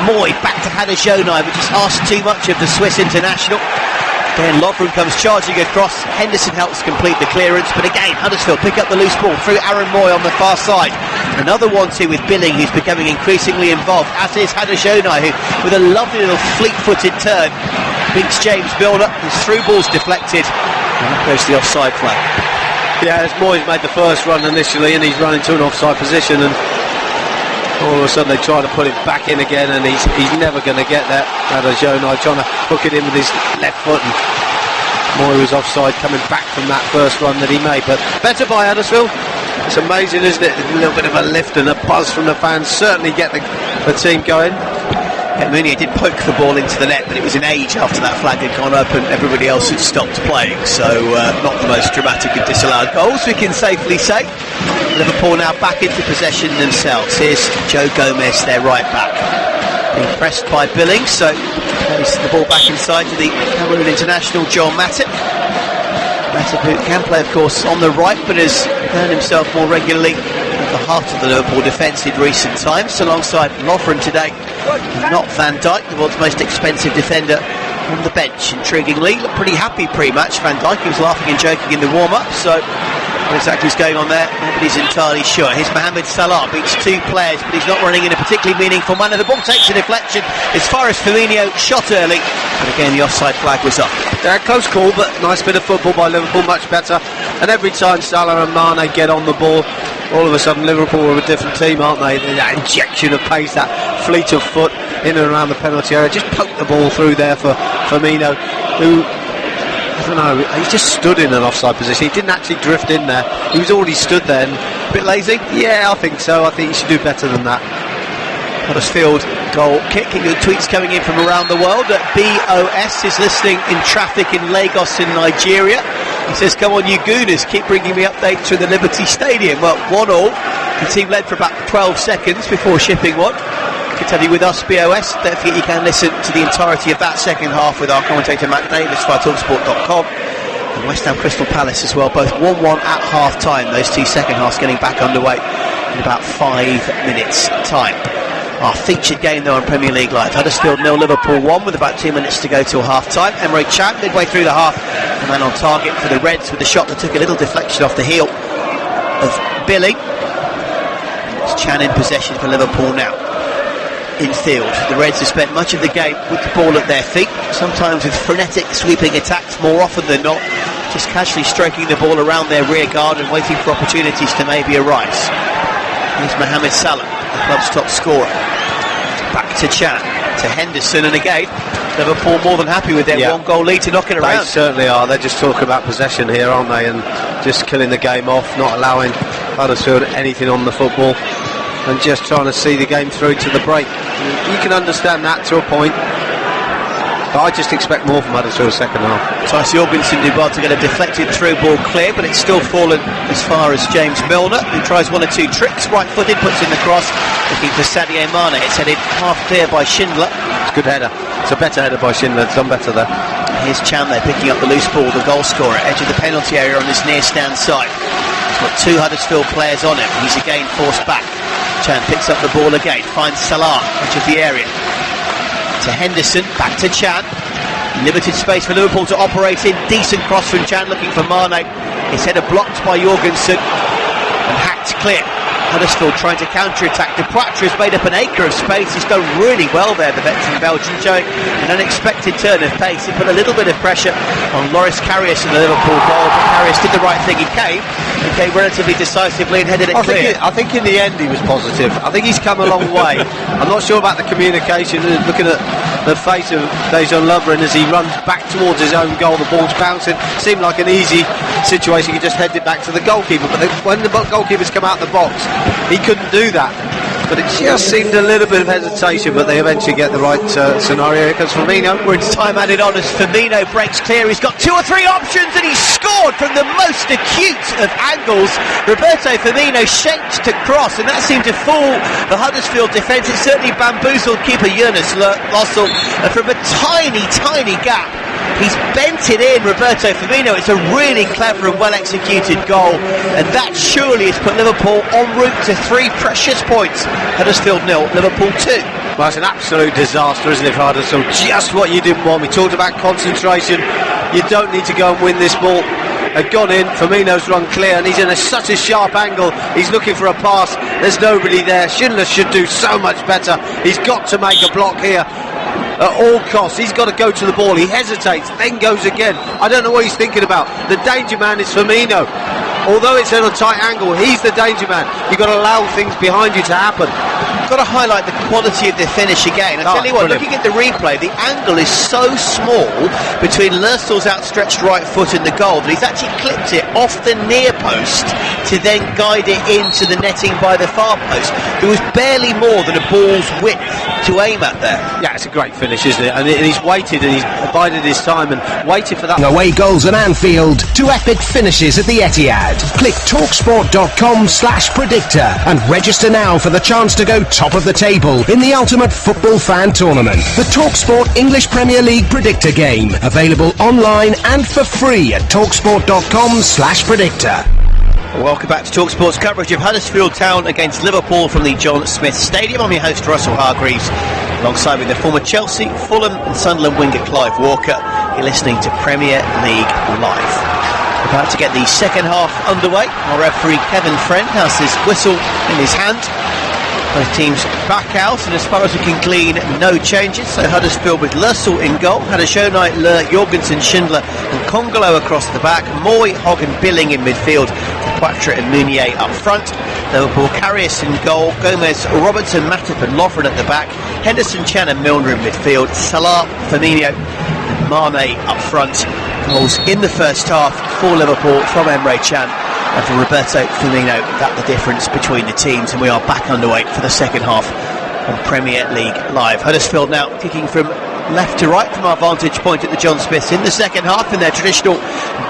Moy back to Hadashonai, but just asked too much of the Swiss international. Then Lovren comes charging across. Henderson helps complete the clearance, but again Huddersfield pick up the loose ball through Aaron Moy on the far side. Another 1-2 with Billing, who's becoming increasingly involved, as is Hadashonai, who with a lovely little fleet-footed turn beats James Milner. His through ball's deflected, and that goes to the offside flag. Yeah, as Moyes made the first run initially, and he's run into an offside position, and all of a sudden they try to put it back in again, and he's never going to get that. Hadashonai trying to hook it in with his left foot, and Moy was offside coming back from that first run that he made. But better by Huddersfield. It's amazing, isn't it? A little bit of a lift and a buzz from the fans certainly get the team going. Yeah, Mooney did poke the ball into the net, but it was an age after that flag had gone up and everybody else had stopped playing, so not the most dramatic of disallowed goals, we can safely say. Liverpool now back into possession themselves. Here's Joe Gomez, their right back, being pressed by Billing, so plays the ball back inside to the Cameroon international John Matip. Matip, who can play of course on the right, but has earned himself more regularly at the heart of the Liverpool defence in recent times, alongside Lovren today, not Van Dijk, the world's most expensive defender, on the bench. Intriguingly, looked pretty happy pre-match. Van Dijk, he was laughing and joking in the warm-up, so what exactly is going on there, nobody's entirely sure. Here's Mohamed Salah, beats two players, but he's not running in a particularly meaningful manner. The ball takes a deflection as far as Firmino shot early, and again the offside flag was up. Yeah, close call, but nice bit of football by Liverpool, much better. And every time Salah and Mane get on the ball, all of a sudden Liverpool are a different team, aren't they? That injection of pace, that fleet of foot in and around the penalty area, just poke the ball through there for Firmino, who, I don't know, he just stood in an offside position. He didn't actually drift in there. He was already stood there. A bit lazy? Yeah, I think so. I think he should do better than that. Huddersfield goal kick. Your tweets coming in from around the world. BOS is listening in traffic in Lagos in Nigeria. He says, come on you gooners, keep bringing me updates through the Liberty Stadium. Well, 1-1. The team led for about 12 seconds before shipping one. I can tell you with us, BOS, don't forget you can listen to the entirety of that second half with our commentator Matt Davis via talksport.com. And West Ham Crystal Palace as well, both 1-1 at half-time. Those two second halves getting back underway in about 5 minutes' time. Our featured game though on Premier League Live. Huddersfield 0, Liverpool 1 with about 2 minutes to go till half-time. Emre Can midway through the half, and then on target for the Reds with the shot that took a little deflection off the heel of Billing. It's Can in possession for Liverpool now. Infield, the Reds have spent much of the game with the ball at their feet, sometimes with frenetic sweeping attacks, more often than not just casually stroking the ball around their rear guard and waiting for opportunities to maybe arise. Here's Mohamed Salah, the club's top scorer. Back to Can, to Henderson, and again Liverpool more than happy with their one-goal lead to knock it around. They certainly are. They're just talking about possession here, aren't they, and just killing the game off, not allowing Huddersfield anything on the football, and just trying to see the game through to the break. You can understand that to a point, but I just expect more from Huddersfield second half. Tyce Jorgensen did well to get a deflected through ball clear, but it's still fallen as far as James Milner, who tries one or two tricks, right-footed, puts in the cross, looking for Sadio Mane. It's headed half clear by Schindler. It's a good header. It's a better header by Schindler. It's done better there. Here's Can there picking up the loose ball, the goal scorer, edge of the penalty area on this near stand side. He's got two Huddersfield players on him. He's again forced back. Can picks up the ball again, finds Salah, edge of the area. To Henderson, back to Can. Limited space for Liverpool to operate in. Decent cross from Can looking for Mane. His header blocked by Jorgensen. and hacked clear. Huddersfield trying to counter-attack. De Poitre has made up an acre of space. He's done really well there, the veteran Belgian, showing an unexpected turn of pace. He put a little bit of pressure on Loris Karius in the Liverpool goal, but Karius did the right thing. He came relatively decisively and headed it clear. I think in the end he was positive. I think he's come a long way. I'm not sure about the communication. Looking at the face of Dejan Lovren as he runs back towards his own goal, the ball's bouncing. Seemed like an easy situation. He could just head it back to the goalkeeper, but when the goalkeepers come out the box, he couldn't do that. But it just seemed a little bit of hesitation, but they eventually get the right scenario. Here comes Firmino. We're into time added on as Firmino breaks clear. He's got 2 or 3 options and he's scored from the most acute of angles. Roberto Firmino shaped to cross, and that seemed to fool the Huddersfield defence. It certainly bamboozled keeper Jonas Lossell, and from a tiny gap he's bent it in, Roberto Firmino. It's a really clever and well executed goal, and that surely has put Liverpool en route to 3 precious points. Huddersfield 0, Liverpool 2. Well, it's an absolute disaster, isn't it, for Huddersfield? Just what you didn't want. We talked about concentration. You don't need to go and win this ball. They've gone in, Firmino's run clear, and he's in such a sharp angle. He's looking for a pass. There's nobody there. Schindler should do so much better. He's got to make a block here at all costs. He's got to go to the ball. He hesitates, then goes again. I don't know what he's thinking about. The danger man is Firmino. Although it's at a tight angle, he's the danger man. You've got to allow things behind you to happen. Got to highlight the quality of the finish again. I tell you what, brilliant. looking at the replay, the angle is so small between Lerstall's outstretched right foot and the goal that he's actually clipped it off the near post to then guide it into the netting by the far post. There was barely more than a ball's width to aim at there. Yeah, it's a great finish, isn't it? And he's waited and he's bided his time and waited for that. Away goals at Anfield to epic finishes at the Etihad. Click talksport.com/predictor and register now for the chance to go top of the table in the ultimate football fan tournament. The TalkSport English Premier League Predictor game. Available online and for free at talksport.com/predictor. Welcome back to TalkSport's coverage of Huddersfield Town against Liverpool from the John Smith Stadium. I'm your host, Russell Hargreaves, alongside with the former Chelsea, Fulham and Sunderland winger Clive Walker. You're listening to Premier League Live. About to get the second half underway. Our referee Kevin Friend has his whistle in his hand. Both teams back out, and as far as we can glean, no changes. So Huddersfield with Lerstall in goal, Hadashonite, Ler, Jorgensen, Schindler and Congolo across the back, Moy, Hogg and Billing in midfield, Poitre and Meunier up front. Liverpool Karius in goal, Gomez, Robertson, Matip and Lovren at the back, Henderson, Chan and Milner in midfield, Salah, Firmino and Mane up front. Goals in the first half for Liverpool from Emre Can. And for Roberto Firmino, that's the difference between the teams, and we are back underway for the second half on Premier League Live. Huddersfield now kicking from left to right from our vantage point at the John Smiths in the second half in their traditional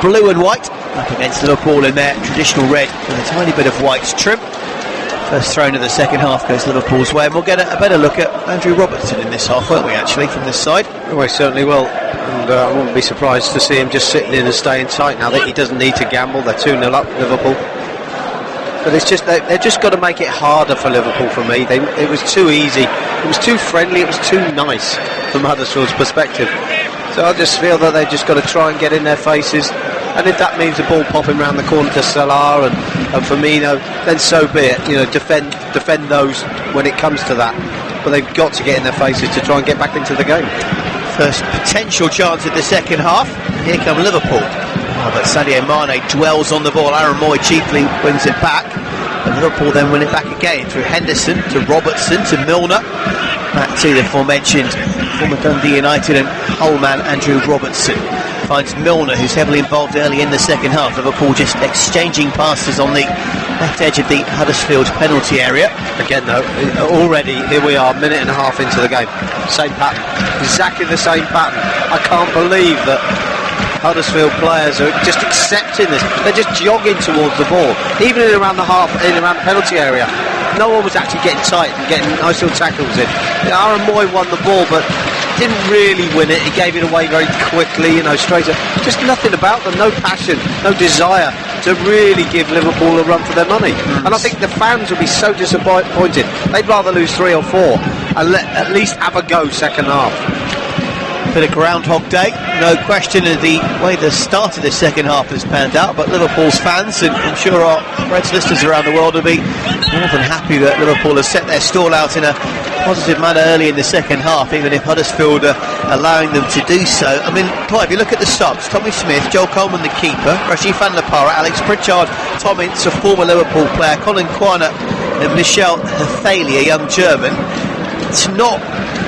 blue and white, up against Liverpool in their traditional red with a tiny bit of white trim. First throw into the second half goes Liverpool's way, and we'll get a better look at Andrew Robertson in this half, won't we, actually, from this side? We certainly will. And I wouldn't be surprised to see him just sitting in and staying tight now that he doesn't need to gamble. They're 2-0 up, Liverpool. But it's just they've just got to make it harder for Liverpool for me. It was too easy. It was too friendly. It was too nice from Huddersfield's perspective. So I just feel that they've just got to try and get in their faces. And if that means the ball popping round the corner to Salah and Firmino, then so be it. You know, defend those when it comes to that. But they've got to get in their faces to try and get back into the game. First potential chance of the second half. Here come Liverpool. But Sadio Mane dwells on the ball. Aaron Moy chiefly wins it back. And Liverpool then win it back again through Henderson to Robertson to Milner. Back to the aforementioned former Dundee United and Hull man Andrew Robertson. Finds Milner, who's heavily involved early in the second half. Liverpool just exchanging passes on the left edge of the Huddersfield penalty area. Again though, already here we are, minute and a half into the game. Same pattern, exactly the same pattern. I can't believe that Huddersfield players are just accepting this. They're just jogging towards the ball, even in around the penalty area. No one was actually getting tight and getting nice little tackles in. Aaron Moy won the ball, but didn't really win it. He gave it away very quickly, straight up. Just nothing about them, no passion, no desire to really give Liverpool a run for their money. And I think the fans will be so disappointed. They'd rather lose 3 or 4 and at least have a go second half. Bit of Groundhog Day, no question of the way the start of the second half has panned out, but Liverpool's fans, and I'm sure our Reds listeners around the world, will be more than happy that Liverpool has set their stall out in a positive manner early in the second half, even if Huddersfield are allowing them to do so. I mean, Clive, you look at the subs: Tommy Smith, Joel Coleman the keeper, Rashid van der Parra, Alex Pritchard, Tom Ince, a former Liverpool player, Colin Quaner and Michel Hafali, a young German. It's not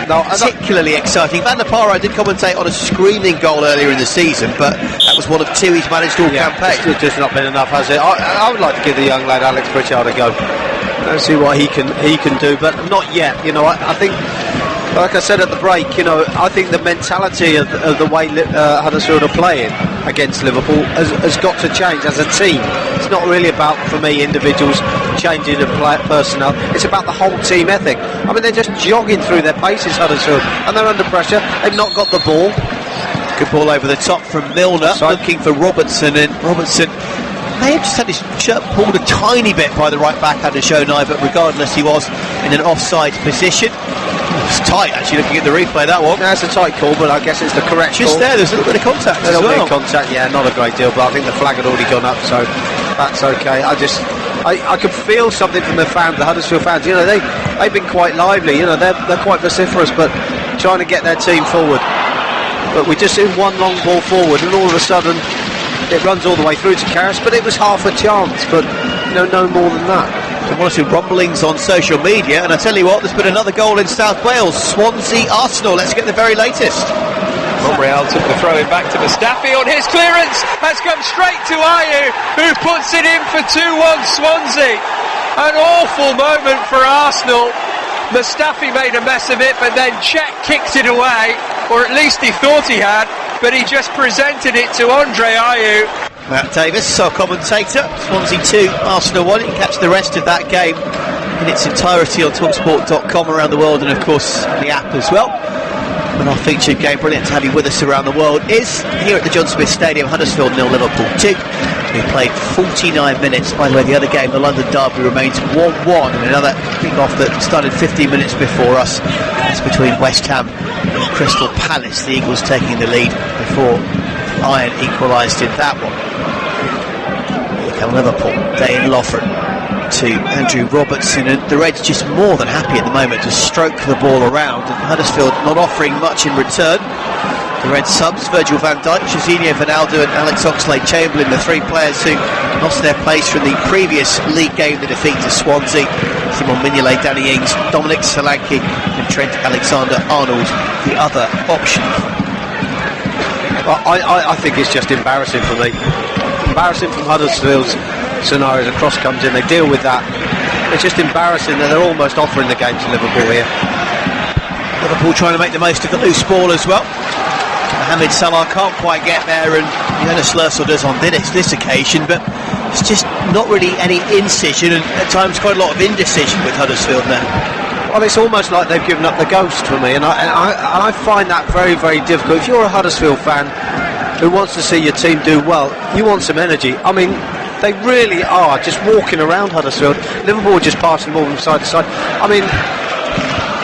particularly exciting. Van der Parra did commentate on a screaming goal earlier in the season, but that was one of two he's managed all campaign. It's just not been enough, has it? I would like to give the young lad Alex Pritchard a go. Let's see what he can do, but not yet. You know, I think, like I said at the break, you know, I think the mentality of the way Huddersfield are playing against Liverpool has got to change as a team. It's not really about, for me, individuals changing the personnel. It's about the whole team ethic. I mean, they're just jogging through their paces, Huddersfield, and they're under pressure. They've not got the ball. Good ball over the top from Milner, looking for Robertson, and Robertson may have just had his shirt pulled a tiny bit by the right backhand of Shonai, but regardless, he was in an offside position. It was tight, actually, looking at the replay, that one. No, it's a tight call, but I guess it's the correct just call. There, there's a little bit of contact as well. A little bit of contact, yeah, not a great deal, but I think the flag had already gone up, so that's okay. I could feel something from the fans, the Huddersfield fans. You know, they've been quite lively. You know, they're quite vociferous, but trying to get their team forward. But we just seen one long ball forward, and all of a sudden it runs all the way through to Karras. But it was half a chance, but no more than that. So one or two rumblings on social media, and I tell you what, there's been another goal in South Wales. Swansea Arsenal. Let's get the very latest. Monreal took the throw in back to Mustafi. On his clearance has come straight to Ayew, who puts it in for 2-1 Swansea. An awful moment for Arsenal. Mustafi made a mess of it, but then Cech kicked it away, or at least he thought he had, but he just presented it to Andre Ayew. Matt Davis, our commentator. Swansea 2, Arsenal 1. You can catch the rest of that game in its entirety on talksport.com around the world, and of course the app as well. And our featured game, brilliant to have you with us around the world, is here at the John Smith Stadium. Huddersfield 0, Liverpool 2. We played 49 minutes. By the way, the other game, the London derby, remains 1-1, and another kick-off that started 15 minutes before us. That's between West Ham and Crystal Palace. The Eagles taking the lead before Iron equalised in that one. Here come Liverpool. Dane Loffren to Andrew Robertson, and the Reds just more than happy at the moment to stroke the ball around, and Huddersfield not offering much in return. The Red subs: Virgil van Dijk, Jorginho Wijnaldum and Alex Oxlade-Chamberlain, the three players who lost their place from the previous league game, the defeat to Swansea. Simon Mignolet, Danny Ings, Dominic Solanke and Trent Alexander-Arnold, the other option. Well, I think it's just embarrassing for me. Embarrassing from Huddersfield's scenarios. A cross comes in, they deal with that. It's just embarrassing that they're almost offering the game to Liverpool here. Liverpool trying to make the most of the loose ball as well. Mohamed Salah can't quite get there, and Jonas Lörsel does on this occasion, but it's just not really any incision, and at times quite a lot of indecision with Huddersfield now. Well, it's almost like they've given up the ghost for me, and I find that very, very difficult. If you're a Huddersfield fan who wants to see your team do well, you want some energy. I mean, they really are just walking around Huddersfield. Liverpool just passing the ball from side to side. I mean,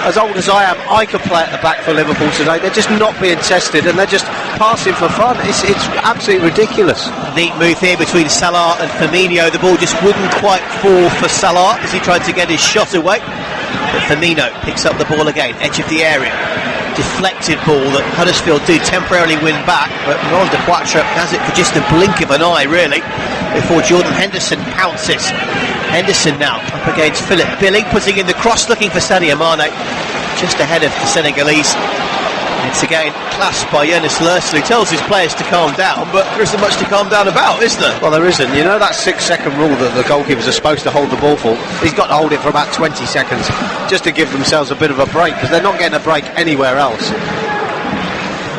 as old as I am, I could play at the back for Liverpool today. They're just not being tested, and they're just passing for fun. It's absolutely ridiculous. Neat move here between Salah and Firmino. The ball just wouldn't quite fall for Salah as he tried to get his shot away. But Firmino picks up the ball again, edge of the area. Deflected ball that Huddersfield do temporarily win back, but Ron de Poitre has it for just a blink of an eye, really, before Jordan Henderson pounces. Henderson now up against Philip Billing, putting in the cross, looking for Sadio Mane, just ahead of the Senegalese. It's again clasped by Jonas Lörsel, who tells his players to calm down, but there isn't much to calm down about, is there? Well, there isn't. You know that 6-second rule that the goalkeepers are supposed to hold the ball for? He's got to hold it for about 20 seconds just to give themselves a bit of a break, because they're not getting a break anywhere else.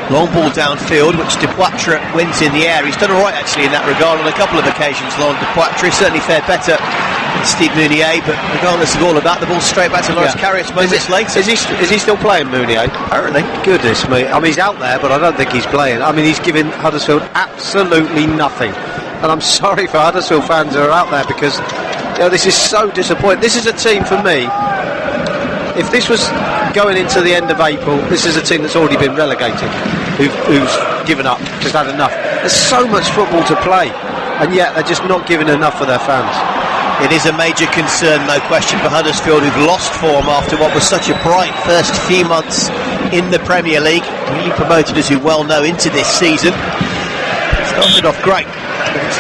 Long ball downfield, which de Poitre wins in the air. He's done alright actually in that regard on a couple of occasions. Laurent de Poitre certainly fared better than Steve Mounier, but regardless of all of that, the ball straight back to Loris Karius moments later. Is he still playing, Mounier? Apparently. Goodness me. I mean, he's out there, but I don't think he's playing. I mean, he's giving Huddersfield absolutely nothing. And I'm sorry for Huddersfield fans who are out there, because this is so disappointing. This is a team for me. If this was going into the end of April, this is a team that's already been relegated, who's given up, just had enough. There's so much football to play, and yet they're just not giving enough for their fans. It is a major concern, no question, for Huddersfield, who've lost form after what was such a bright first few months in the Premier League. Really promoted, as you well know, into this season. Started off great, but it's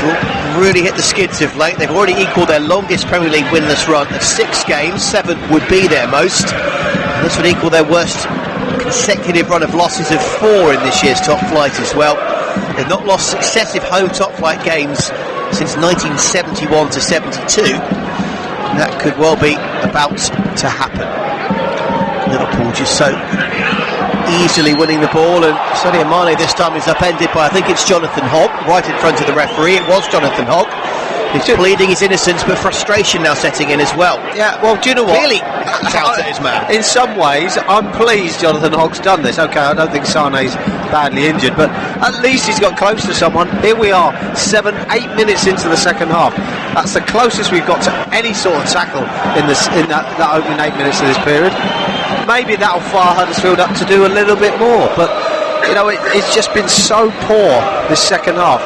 really hit the skids of late. They've already equalled their longest Premier League winless run of 6 games. 7 would be their most. And this would equal their worst consecutive run of losses of 4 in this year's top flight as well. They've not lost successive home top flight games since 1971 to 72. That could well be about to happen. Liverpool just so easily winning the ball, and Sadio Mane this time is upended by, I think it's Jonathan Hogg, right in front of the referee. It was Jonathan Hogg. He's pleading his innocence, but frustration now setting in as well. Yeah, well, do you know what? Clearly counts at his man. In some ways, I'm pleased Jonathan Hogg's done this. Okay, I don't think Sane's badly injured, but at least he's got close to someone. Here we are, 7-8 minutes into the second half. That's the closest we've got to any sort of tackle in that opening 8 minutes of this period. Maybe that'll fire Huddersfield up to do a little bit more, but you know, it's just been so poor this second half.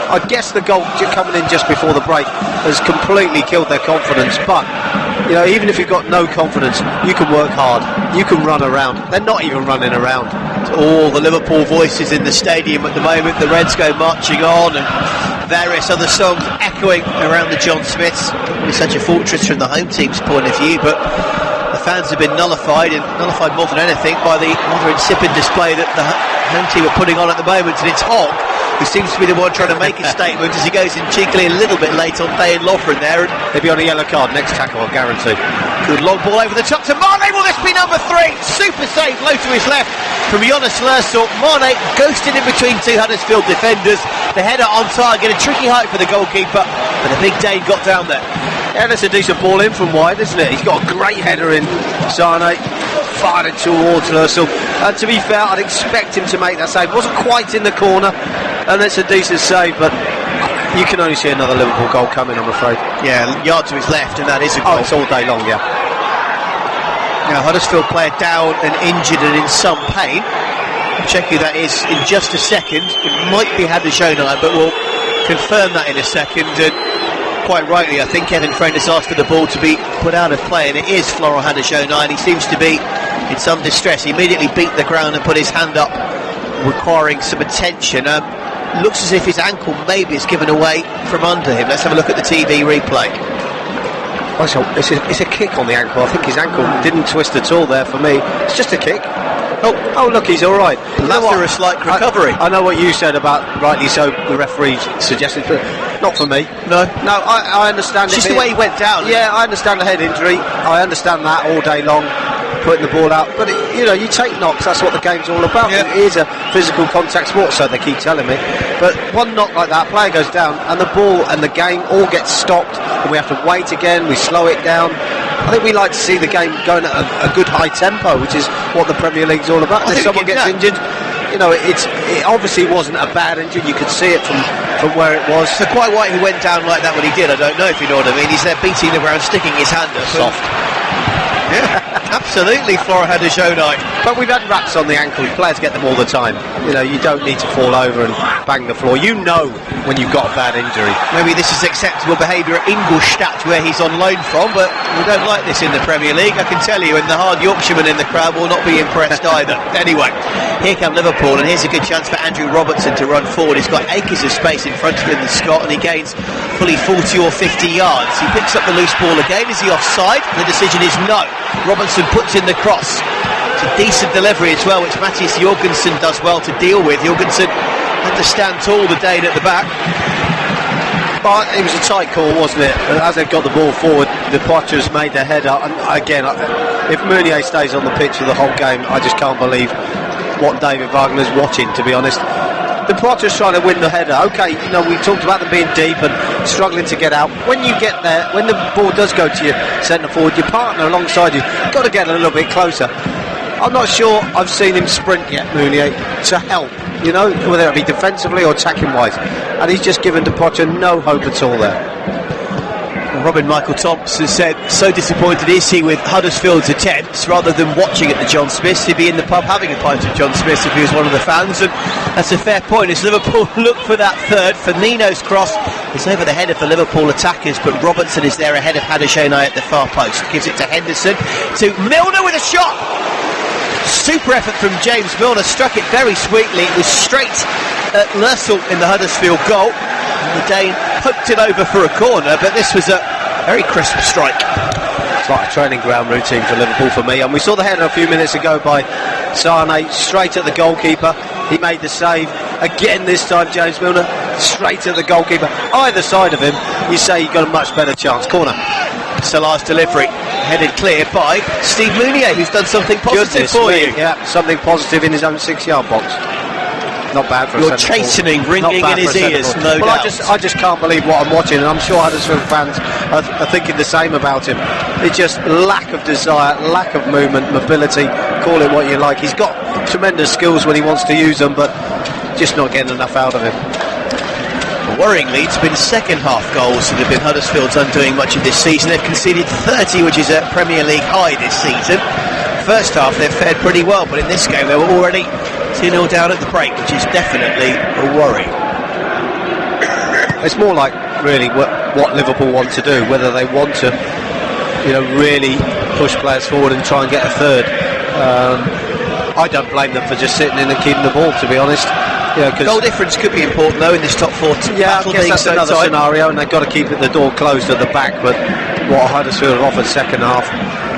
I guess the goal coming in just before the break has completely killed their confidence, but you know, even if you've got no confidence, you can work hard, you can run around. They're not even running around. It's all the Liverpool voices in the stadium at the moment. The Reds go marching on, and various other songs echoing around the John Smiths. Probably such a fortress from the home team's point of view, but the fans have been nullified, and nullified more than anything by the rather insipid display that the home team are putting on at the moment. And it's Hogg who seems to be the one trying to make a statement as he goes in cheekily a little bit late on Thayan Loughran there. And he'll be on a yellow card next tackle, I guarantee. Good long ball over the top to Mane. Will this be number 3? Super save, low to his left from Jonas Lörsel. Mane ghosted in between 2 Huddersfield defenders. The header on target, a tricky height for the goalkeeper, but the big Dane got down there. Yeah, that's a decent ball in from wide, isn't it? He's got a great header in. Sane fired it towards Lörsel. To be fair, I'd expect him to make that save. Wasn't quite in the corner, and it's a decent save, but you can only see another Liverpool goal coming, I'm afraid. Yeah, yard to his left, and that is a goal. Oh, it's all day long, yeah. Now, Huddersfield player down and injured and in some pain. I'll check who that is in just a second. It might be Huddersfield, but we'll confirm that in a second. And quite rightly, I think Kevin Friend has asked for the ball to be put out of play, and it is Florent Huddersfield, and he seems to be in some distress. He immediately beat the ground and put his hand up, requiring some attention. Looks as if his ankle maybe is given away from under him. Let's have a look at the TV replay. It's a kick on the ankle. I think his ankle didn't twist at all there for me. It's just a kick. Oh, look, he's all right. After a slight recovery. I know what you said about, rightly so, the referee suggested, but not for me. No, I understand. It's just the way he went down. Yeah, I understand the head injury. I understand that all day long, putting the ball out. But you take knocks. That's what the game's all about. Yeah. It is a physical contact sport, so they keep telling me. But one knock like that, player goes down, and the ball and the game all gets stopped, and we have to wait again. We slow it down. I think we like to see the game going at a good high tempo, which is what the Premier League's all about. If someone gets injured, it obviously wasn't a bad injury. You could see it from where it was. So quite why he went down like that when he did, I don't know if you know what I mean. He's there beating the ground, sticking his hand up. Soft. Yeah, absolutely, Flora had a show night. But we've had wraps on the ankle. Players get them all the time. You don't need to fall over and bang the floor. You know when you've got a bad injury. Maybe this is acceptable behaviour at Ingolstadt, where he's on loan from, but we don't like this in the Premier League, I can tell you, and the hard Yorkshireman in the crowd will not be impressed either. Anyway, here come Liverpool, and here's a good chance for Andrew Robertson to run forward. He's got acres of space in front of him, the Scot, and he gains fully 40 or 50 yards. He picks up the loose ball again. Is he offside? The decision is no. Robertson puts in the cross. It's a decent delivery as well, which Mathias Jorgensen does well to deal with. Jorgensen had to stand tall, the Dane at the back. But it was a tight call, wasn't it? As they've got the ball forward, the Poiters made their head up. And again, if Meunier stays on the pitch for the whole game, I just can't believe what David Wagner's watching, to be honest. The Poiters trying to win the header. Okay, we talked about them being deep and struggling to get out. When you get there, when the ball does go to your centre forward, your partner alongside you've got to get a little bit closer. I'm not sure I've seen him sprint yet, Meunier, to help, whether it be defensively or attacking wise. And he's just given the Potter no hope at all there. Robin Michael Thompson said, so disappointed is he with Huddersfield's attempts. Rather than watching at the John Smiths, he'd be in the pub having a pint of John Smiths if he was one of the fans. And that's a fair point as Liverpool look for that third. Firmino's cross is over the head of the Liverpool attackers, but Robertson is there ahead of Hadashionai at the far post. Gives it to Henderson, to Milner with a shot. Super effort from James Milner, struck it very sweetly. It was straight at Lössl in the Huddersfield goal. And the Dane poked it over for a corner, but this was a very crisp strike. It's like a training ground routine for Liverpool for me. And we saw the header a few minutes ago by Sane, straight at the goalkeeper. He made the save. Again this time James Milner, straight at the goalkeeper. Either side of him, you say you've got a much better chance. Corner. Salah's delivery, headed clear by Steve Mounier, who's done something positive for you. Yeah, something positive in his own 6-yard box. Not bad for You're a centre chastening, forward. ringing in his ears, no doubt. I just can't believe what I'm watching, and I'm sure Huddersfield fans are thinking the same about him. It's just lack of desire, lack of movement, mobility, call it what you like. He's got tremendous skills when he wants to use them, but just not getting enough out of him. Worryingly, it's been second half goals that have been Huddersfield's undoing much of this season. They've conceded 30, which is a Premier League high this season. First half they've fared pretty well, but in this game they were already 2-0 down at the break, which is definitely a worry. It's more like really what Liverpool want to do, whether they want to, really push players forward and try and get a third. I don't blame them for just sitting in and keeping the ball, to be honest. Goal difference could be important though in this top 4. Yeah, I guess that's another scenario, and they've got to keep the door closed at the back. But what Huddersfield have offered second half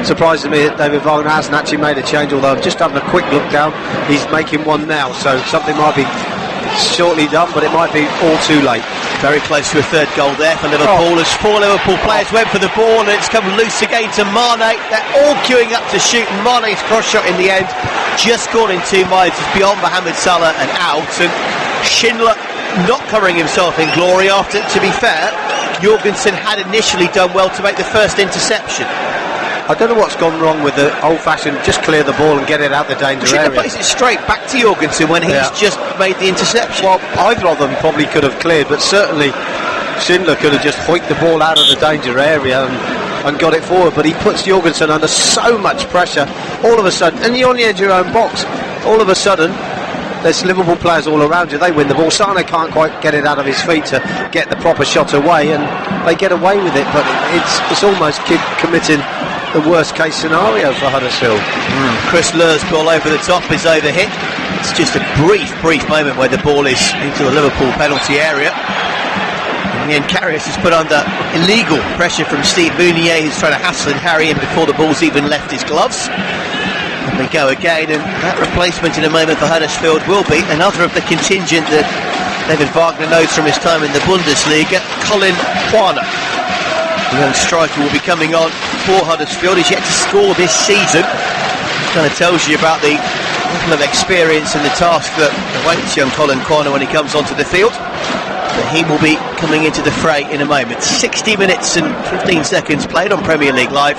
surprises me that David Wagner hasn't actually made a change. Although I'm just having a quick look down, he's making one now, so something might be shortly done, but it might be all too late. Very close to a third goal there for Liverpool as 4 Liverpool players went for the ball, and it's come loose again to Mane. They're all queuing up to shoot, and Mane's cross shot in the end just caught in 2 minds, is beyond Mohamed Salah and out. And Schindler not covering himself in glory after, to be fair, Jorgensen had initially done well to make the first interception. I don't know what's gone wrong with the old-fashioned just clear the ball and get it out the danger area. Schindler plays it straight back to Jorgensen when he's just made the interception. Well, either of them probably could have cleared, but certainly Schindler could have just hoiked the ball out of the danger area and got it forward, but he puts Jorgensen under so much pressure all of a sudden, and you're on the edge of your own box. All of a sudden there's Liverpool players all around you, they win the ball. Sane can't quite get it out of his feet to get the proper shot away, and they get away with it, but it's almost committing the worst case scenario for Huddersfield. Chris Leur's ball over the top is overhit. It's just a brief moment where the ball is into the Liverpool penalty area. In the end, Karius is put under illegal pressure from Steve Mounier, who's trying to hassle and harry him before the ball's even left his gloves. And we go again, and that replacement in a moment for Huddersfield will be another of the contingent that David Wagner knows from his time in the Bundesliga, Colin Quaner. The young striker will be coming on for Huddersfield. He's yet to score this season. Kind of tells you about the level of experience and the task that awaits young Colin Quaner when he comes onto the field. But he will be coming into the fray in a moment. 60 minutes and 15 seconds played on Premier League Live.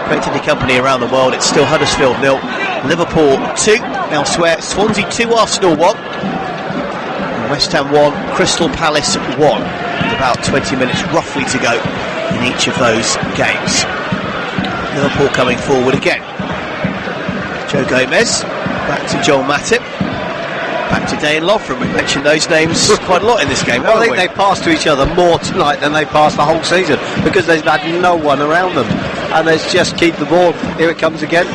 Great to the company around the world. It's still Huddersfield 0, Liverpool 2. Elsewhere, Swansea 2, Arsenal 1. And West Ham 1, Crystal Palace 1. With about 20 minutes roughly to go in each of those games. Liverpool coming forward again. Joe Gomez, back to Joel Matip, back to Dane Lovren. We mentioned those names quite a lot in this game. Well, I think they passed to each other more tonight than they passed the whole season, because they've had no one around them, and let's just keep the ball. Here it comes again.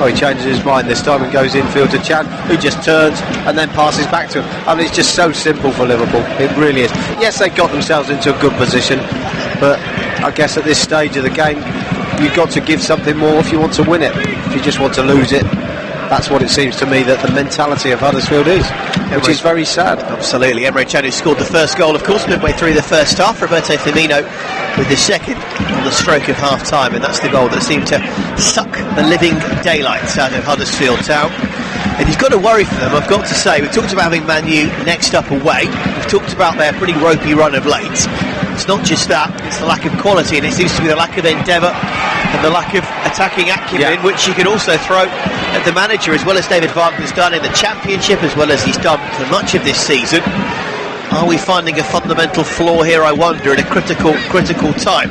Oh, he changes his mind this time and goes infield to Chan, who just turns and then passes back to him. I mean, it's just so simple for Liverpool. It really is. Yes, they got themselves into a good position, but I guess at this stage of the game, you've got to give something more if you want to win it. If you just want to lose it, that's what it seems to me that the mentality of Huddersfield is, which is very sad. Absolutely. Emre Can, who scored the first goal, of course, midway through the first half. Roberto Firmino with the second on the stroke of half-time, and that's the goal that seemed to suck the living daylights out of Huddersfield Town. And he's got to worry for them, I've got to say. We talked about having Man U next up away. We've talked about their pretty ropey run of late. It's not just that, it's the lack of quality, and it seems to be the lack of endeavour and the lack of attacking acumen, which you can also throw at the manager, as well as David Wagner's done in the Championship, as well as he's done for much of this season. Are we finding a fundamental flaw here, I wonder, at a critical time?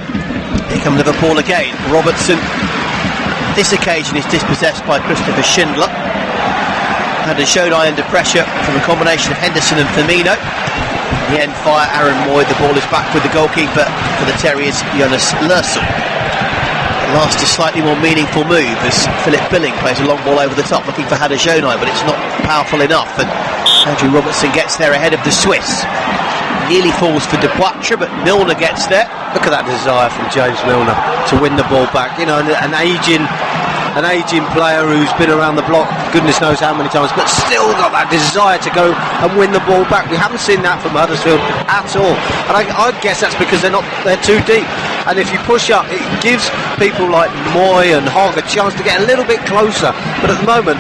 Here come Liverpool again. Robertson, this occasion, is dispossessed by Christopher Schindler. Had a showed eye under pressure from a combination of Henderson and Firmino. In the end fire, Aaron Moy, the ball is back with the goalkeeper for the Terriers, Jonas Larsson. Last, a slightly more meaningful move as Philip Billing plays a long ball over the top looking for Huddersfield, but it's not powerful enough, and Andrew Robertson gets there ahead of the Swiss. Nearly falls for De Poitre, but Milner gets there. Look at that desire from James Milner to win the ball back. You know, an aging player who's been around the block goodness knows how many times, but still got that desire to go and win the ball back. We haven't seen that from Huddersfield at all, and I guess that's because they're too deep. And if you push up, it gives people like Moy and Hogg a chance to get a little bit closer. But at the moment,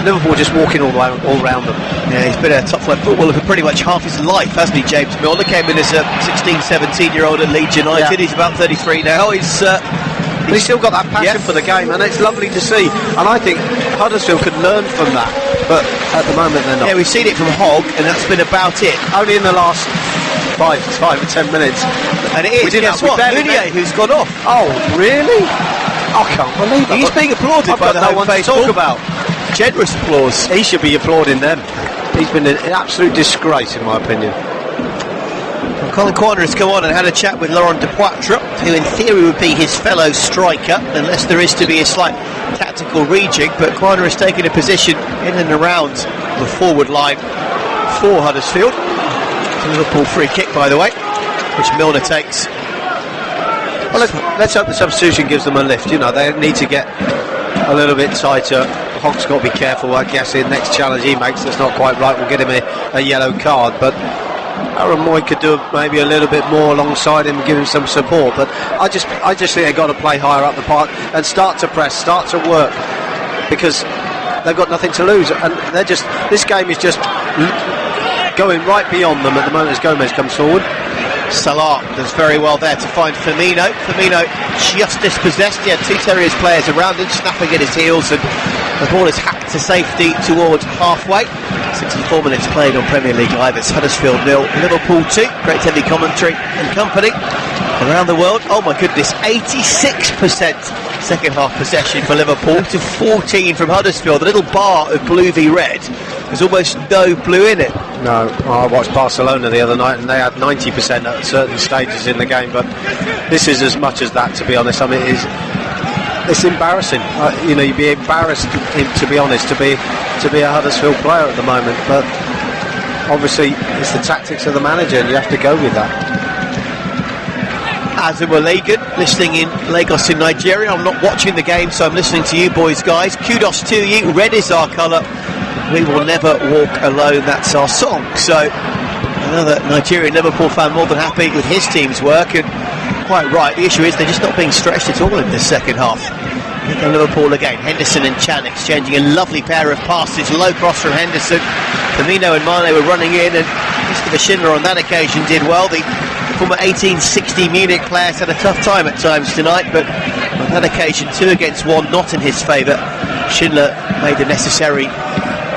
Liverpool are just walking all round them. Yeah, he's been a top-flight footballer for pretty much half his life, hasn't he, James Milner? Came in as a 16, 17-year-old at Leeds United. Yeah. He's about 33 now. He's still got that passion for the game, and it's lovely to see. And I think Huddersfield could learn from that, but at the moment they're not. Yeah, we've seen it from Hogg, and that's been about it. Only in the last 5 or 10 minutes. And it is, guess what? Meunier, who's gone off. Oh, really? I can't believe it. He's being applauded by the home faithful. To talk about. Generous applause. He should be applauding them. He's been an absolute disgrace, in my opinion. Colin Quaner has come on and had a chat with Laurent De Poitre, who in theory would be his fellow striker, unless there is to be a slight tactical rejig. But Quaner has taken a position in and around the forward line for Huddersfield. It's a Liverpool free kick, by the way, which Milner takes. Well, let's hope the substitution gives them a lift. You know, they need to get a little bit tighter. Hogg's got to be careful, I guess. The next challenge he makes that's not quite right will get him a yellow card. But Aaron Moy could do maybe a little bit more alongside him and give him some support. But I just think they've got to play higher up the park and start to press, start to work, because they've got nothing to lose. And this game is just going right beyond them at the moment as Gomez comes forward. Salah does very well there to find Firmino. Firmino just dispossessed. He had two Terriers players around him, snapping at his heels, and the ball is hacked to safety towards halfway. 64 minutes played on Premier League Live. It's Huddersfield 0, Liverpool 2. Great heavy commentary and company around the world. Oh my goodness, 86% second half possession for Liverpool to 14 from Huddersfield. The little bar of blue v red, there's almost no blue in it. No, I watched Barcelona the other night and they had 90% at certain stages in the game, but this is as much as that, to be honest. I mean, it's embarrassing. You'd be embarrassed, to be honest, to be a Huddersfield player at the moment, but obviously it's the tactics of the manager and you have to go with that. Azuma Lagan, listening in Lagos in Nigeria. I'm not watching the game, so I'm listening to you boys, guys. Kudos to you. Red is our colour. We will never walk alone. That's our song. So another Nigerian Liverpool fan more than happy with his team's work, and quite right. The issue is they're just not being stretched at all in this second half. Here come Liverpool again. Henderson and Chan exchanging a lovely pair of passes. Low cross from Henderson. Firmino and Mane were running in, and Christopher Schindler on that occasion did well. The former 1860 Munich players had a tough time at times tonight, but on that occasion 2 against 1, not in his favour. Schindler made the necessary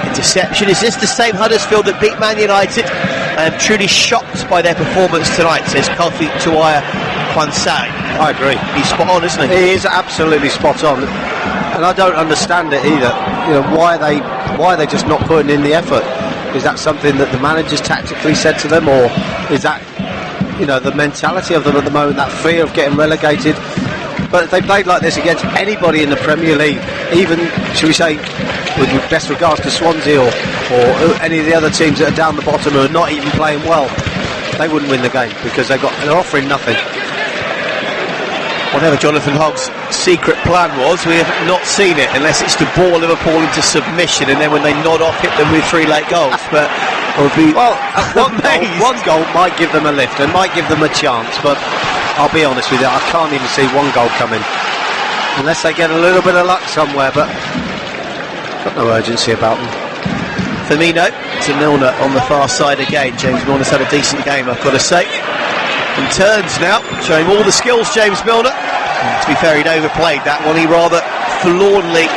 interception. Is this the same Huddersfield that beat Man United? I am truly shocked by their performance tonight, says Kofi Tuwaya Kwansang. I agree. He's spot on, isn't he? He is absolutely spot on, and I don't understand it either. Why are they just not putting in the effort? Is that something that the managers tactically said to them, or is that the mentality of them at the moment, that fear of getting relegated? But if they played like this against anybody in the Premier League, even, shall we say, with best regards to Swansea or any of the other teams that are down the bottom who are not even playing well, they wouldn't win the game because they're offering nothing. Whatever Jonathan Hogg's secret plan was, we have not seen it, unless it's to bore Liverpool into submission and then when they nod off, hit them with 3 late goals. But one goal might give them a lift and might give them a chance, but I'll be honest with you, I can't even see one goal coming unless they get a little bit of luck somewhere, but got no urgency about them. Firmino to Milner on the far side again. James Milner's had a decent game, I've got to say. And turns now, showing all the skills, James Milner. And to be fair, he'd overplayed that one. He rather forlornly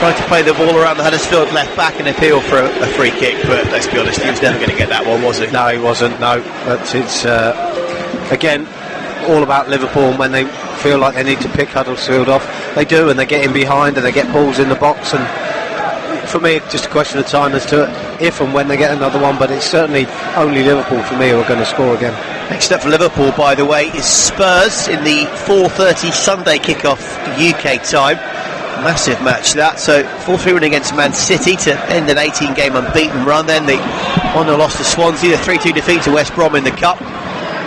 Tried to play the ball around the Huddersfield left back and appeal for a free kick, but let's be honest, he was never going to get that one, was he? No, he wasn't, no. But it's, again, all about Liverpool. When they feel like they need to pick Huddersfield off, they do, and they get in behind and they get balls in the box. And for me, it's just a question of time as to if and when they get another one, but it's certainly only Liverpool for me who are going to score again. Next up for Liverpool, by the way, is Spurs in the 4:30 Sunday kickoff UK time. Massive match that. So 4-3 win against Man City to end an 18-game unbeaten run. Then the 1-0 loss to Swansea, the 3-2 defeat to West Brom in the Cup.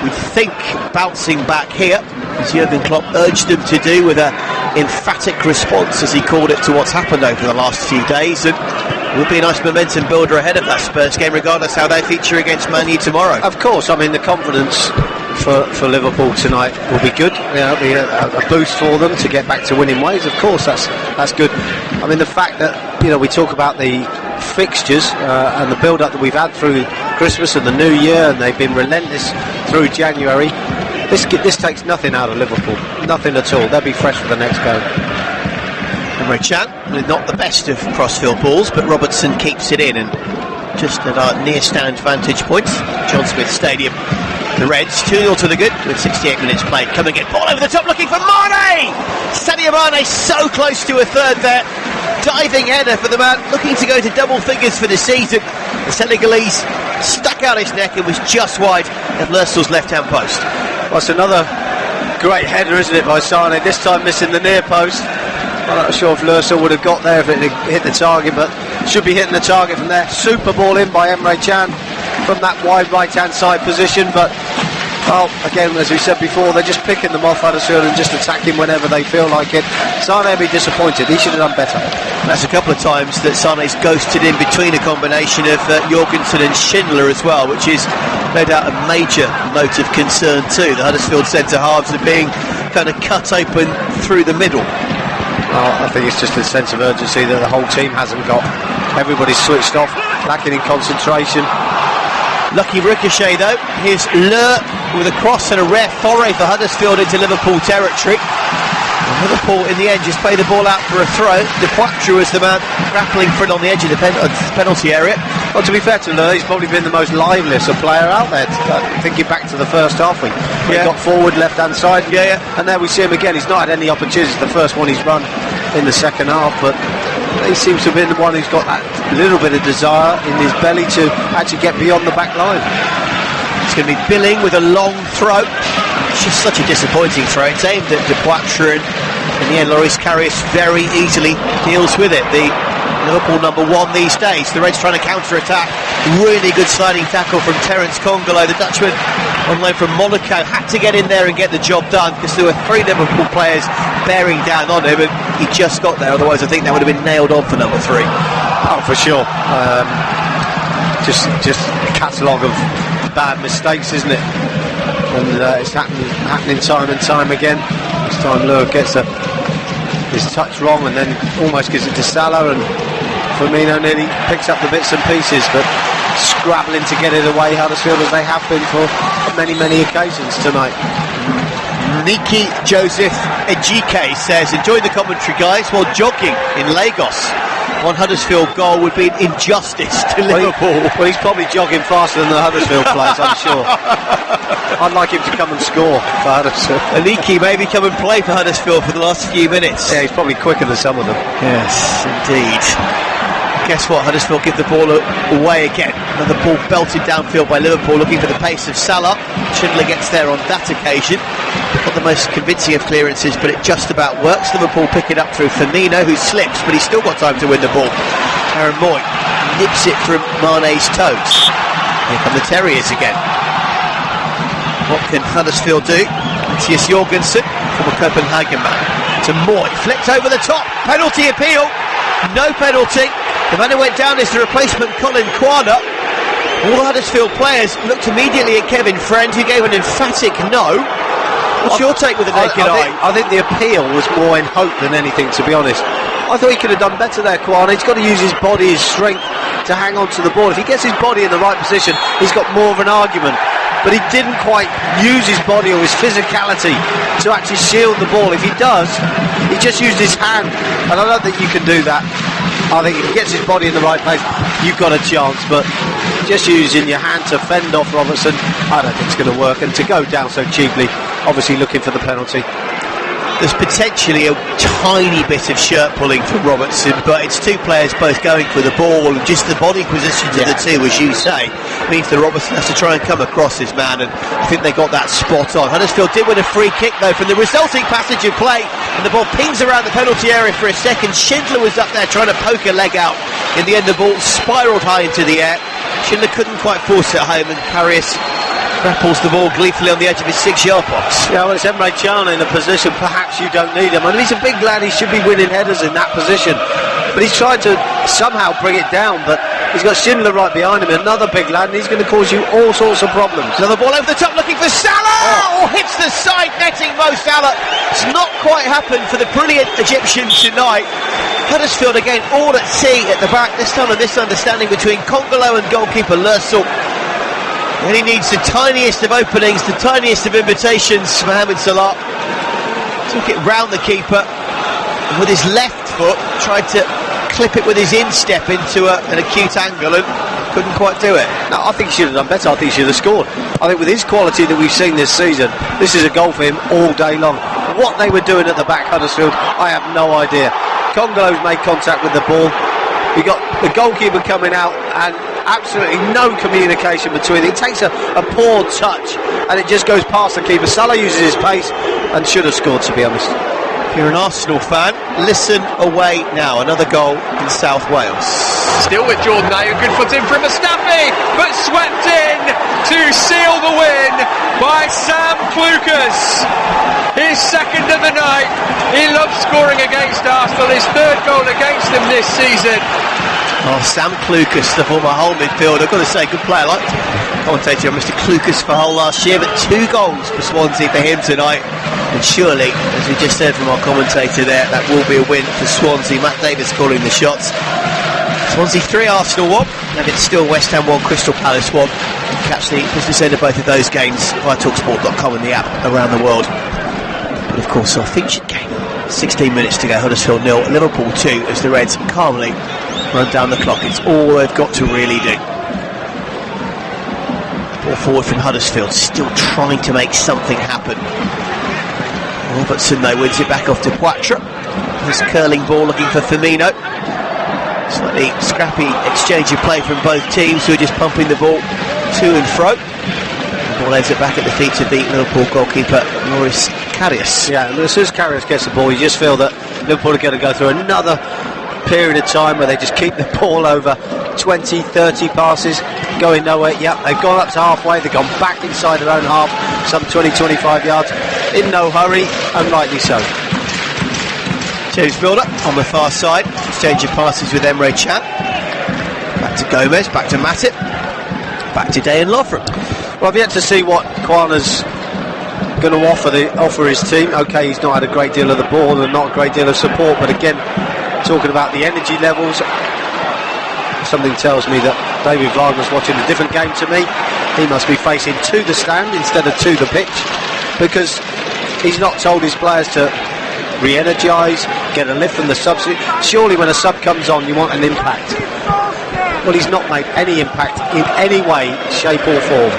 We think bouncing back here, as Jurgen Klopp urged them to do, with an emphatic response, as he called it, to what's happened over the last few days. And it will be a nice momentum builder ahead of that Spurs game, regardless how they feature against Man U tomorrow. Of course, I mean, the confidence for Liverpool tonight will be good. You know, it'll be a boost for them to get back to winning ways. Of course, that's good. I mean, the fact that, you know, we talk about the fixtures and the build-up that we've had through Christmas and the New Year, and they've been relentless through January. This takes nothing out of Liverpool, nothing at all. They'll be fresh for the next game. Emre Can, with not the best of crossfield balls, but Robertson keeps it in, and just at our near stand vantage points, John Smith Stadium. The Reds 2-0 to the good with 68 minutes played. Come and get ball over the top, looking for Mane! Sadio Mane so close to a third there. Diving header for the man looking to go to double figures for the season. The Senegalese stuck out his neck and was just wide of Lersel's left-hand post. Well, it's another great header, isn't it, by Sane? This time missing the near post. I'm not sure if Lersel would have got there if it had hit the target, but should be hitting the target from there. Super ball in by Emre Can from that wide right-hand side position, but well, again, as we said before, they're just picking them off Huddersfield and just attacking whenever they feel like it. Sane will be disappointed. He should have done better. That's a couple of times that Sane's ghosted in between a combination of Jorgensen and Schindler as well, which is no doubt a major note of concern too. The Huddersfield centre-halves are being kind of cut open through the middle. Well, I think it's just a sense of urgency that the whole team hasn't got. Everybody's switched off, lacking in concentration. Lucky ricochet though. Here's Le with a cross and a rare foray for Huddersfield into Liverpool territory. And Liverpool in the end just play the ball out for a throw. De Poitre was the man grappling for it on the edge of the penalty area. Well, to be fair to Le, he's probably been the most liveliest player out there. Thinking back to the first half, he got forward, left-hand side. Yeah. And there we see him again. He's not had any opportunities. The first one he's run in the second half, but he seems to have been the one who's got that little bit of desire in his belly to actually get beyond the back line. It's going to be Billing with a long throw. It's just such a disappointing throw. It's aimed at De Poitre, and in the end Loris Karius very easily deals with it. The Liverpool number one these days. The Reds trying to counter-attack. Really good sliding tackle from Terence Congolo, the Dutchman on loan from Monaco. Had to get in there and get the job done because there were three Liverpool players bearing down on him, and he just got there. Otherwise I think that would have been nailed on for number three. Oh, for sure. Just a catalogue of bad mistakes, isn't it? And it's happening time and time again. This time Lure gets his touch wrong and then almost gives it to Salah, and Firmino nearly picks up the bits and pieces, but scrabbling to get it away, Huddersfield, as they have been for many occasions tonight. Niki Joseph Ejike says, enjoy the commentary guys while jogging in Lagos. One Huddersfield goal would be an injustice to Liverpool. Well, he's probably jogging faster than the Huddersfield players, I'm sure. I'd like him to come and score for Huddersfield. Aniki maybe come and play for Huddersfield for the last few minutes. Yeah, he's probably quicker than some of them. Yes, indeed. Guess what? Huddersfield give the ball away again. Another ball belted downfield by Liverpool, looking for the pace of Salah. Schindler gets there on that occasion. Not the most convincing of clearances, but it just about works. Liverpool pick it up through Firmino, who slips, but he's still got time to win the ball. Aaron Moy nips it from Mane's toes. Here come the Terriers again. What can Huddersfield do? Matthias Jorgensen, from a Copenhagen man, to Moy, flicked over the top. Penalty appeal. No penalty. The man who went down is the replacement Colin Kwana. All the Huddersfield players looked immediately at Kevin Friend, who gave an emphatic no. What's your take with the naked eye? I think the appeal was more in hope than anything, to be honest. I thought he could have done better there, Kwana. He's got to use his body, his strength to hang on to the ball. If he gets his body in the right position, he's got more of an argument. But he didn't quite use his body or his physicality to actually shield the ball. If he does, he just used his hand. And I don't think you can do that. I think if he gets his body in the right place, you've got a chance, but just using your hand to fend off Robertson, I don't think it's going to work, and to go down so cheaply, obviously looking for the penalty. There's potentially a tiny bit of shirt pulling from Robertson, but it's two players both going for the ball, and just the body positions of the two, as you say, means that Robertson has to try and come across his man, and I think they got that spot on. Huddersfield did win a free kick though from the resulting passage of play, and the ball pings around the penalty area for a second. Schindler was up there trying to poke a leg out. In the end, the ball spiralled high into the air. Schindler couldn't quite force it home, and Karius grapples the ball gleefully on the edge of his 6-yard box. Yeah, well, it's Emre Can in a position perhaps you don't need him. I mean, he's a big lad, he should be winning headers in that position, but he's trying to somehow bring it down, but he's got Schindler right behind him, another big lad, and he's going to cause you all sorts of problems. Another ball over the top looking for Salah! Hits the side netting Mo Salah. It's not quite happened for the brilliant Egyptian tonight. Huddersfield again all at sea at the back, this time a misunderstanding between Congolo and goalkeeper Lursel. And he needs the tiniest of openings, the tiniest of invitations. Mohamed Salah took it round the keeper and with his left foot tried to clip it with his instep into an acute angle and couldn't quite do it. No, I think he should have done better. I think he should have scored. I think with his quality that we've seen this season, this is a goal for him all day long. What they were doing at the back, Huddersfield, I have no idea. Congolo's made contact with the ball. We got the goalkeeper coming out and absolutely no communication between them. It takes a poor touch and it just goes past the keeper. Salah uses his pace and should have scored, to be honest. If you're an Arsenal fan, listen away now. Another goal in South Wales. Still with Jordan Ayew, good foot in from Mustafi, but swept in to seal the win by Sam Clucas. His second of the night. He loves scoring against Arsenal, his third goal against them this season. Oh, Sam Clucas, the former Hull midfielder. I've got to say, good player. I liked commentator on Mr. Clucas for Hull last year, but 2 goals for Swansea for him tonight. And surely, as we just heard from our commentator there, that will be a win for Swansea. Matt Davis calling the shots. Swansea 3, Arsenal 1, and it's still West Ham 1, Crystal Palace 1. Catch the business end of both of those games via talksport.com and the app around the world. But of course, our featured game. 16 minutes to go, Huddersfield 0, Liverpool 2, as the Reds calmly run down the clock. It's all they've got to really do. Ball forward from Huddersfield, still trying to make something happen. Robertson though wins it back off to Poitras. This curling ball looking for Firmino. Slightly scrappy exchange of play from both teams, who are just pumping the ball to and fro. The ball ends it back at the feet of the Liverpool goalkeeper Loris Karius. Yeah, and as soon as Karius gets the ball, you just feel that Liverpool are going to go through another period of time where they just keep the ball over 20, 30 passes, going nowhere. Yep, they've gone up to halfway, they've gone back inside their own half, some 20, 25 yards, in no hurry, and rightly so. James Milner on the far side, exchange of passes with Emre Can. Back to Gomez, back to Matip, back to Dayan Lovren. Well, I've yet to see what Quana's going to offer his team. Okay, he's not had a great deal of the ball and not a great deal of support, but again, talking about the energy levels, something tells me that David Wagner's watching a different game to me. He must be facing to the stand instead of to the pitch, because he's not told his players to re-energise, get a lift from the substitute. Surely when a sub comes on you want an impact. Well, he's not made any impact in any way, shape or form.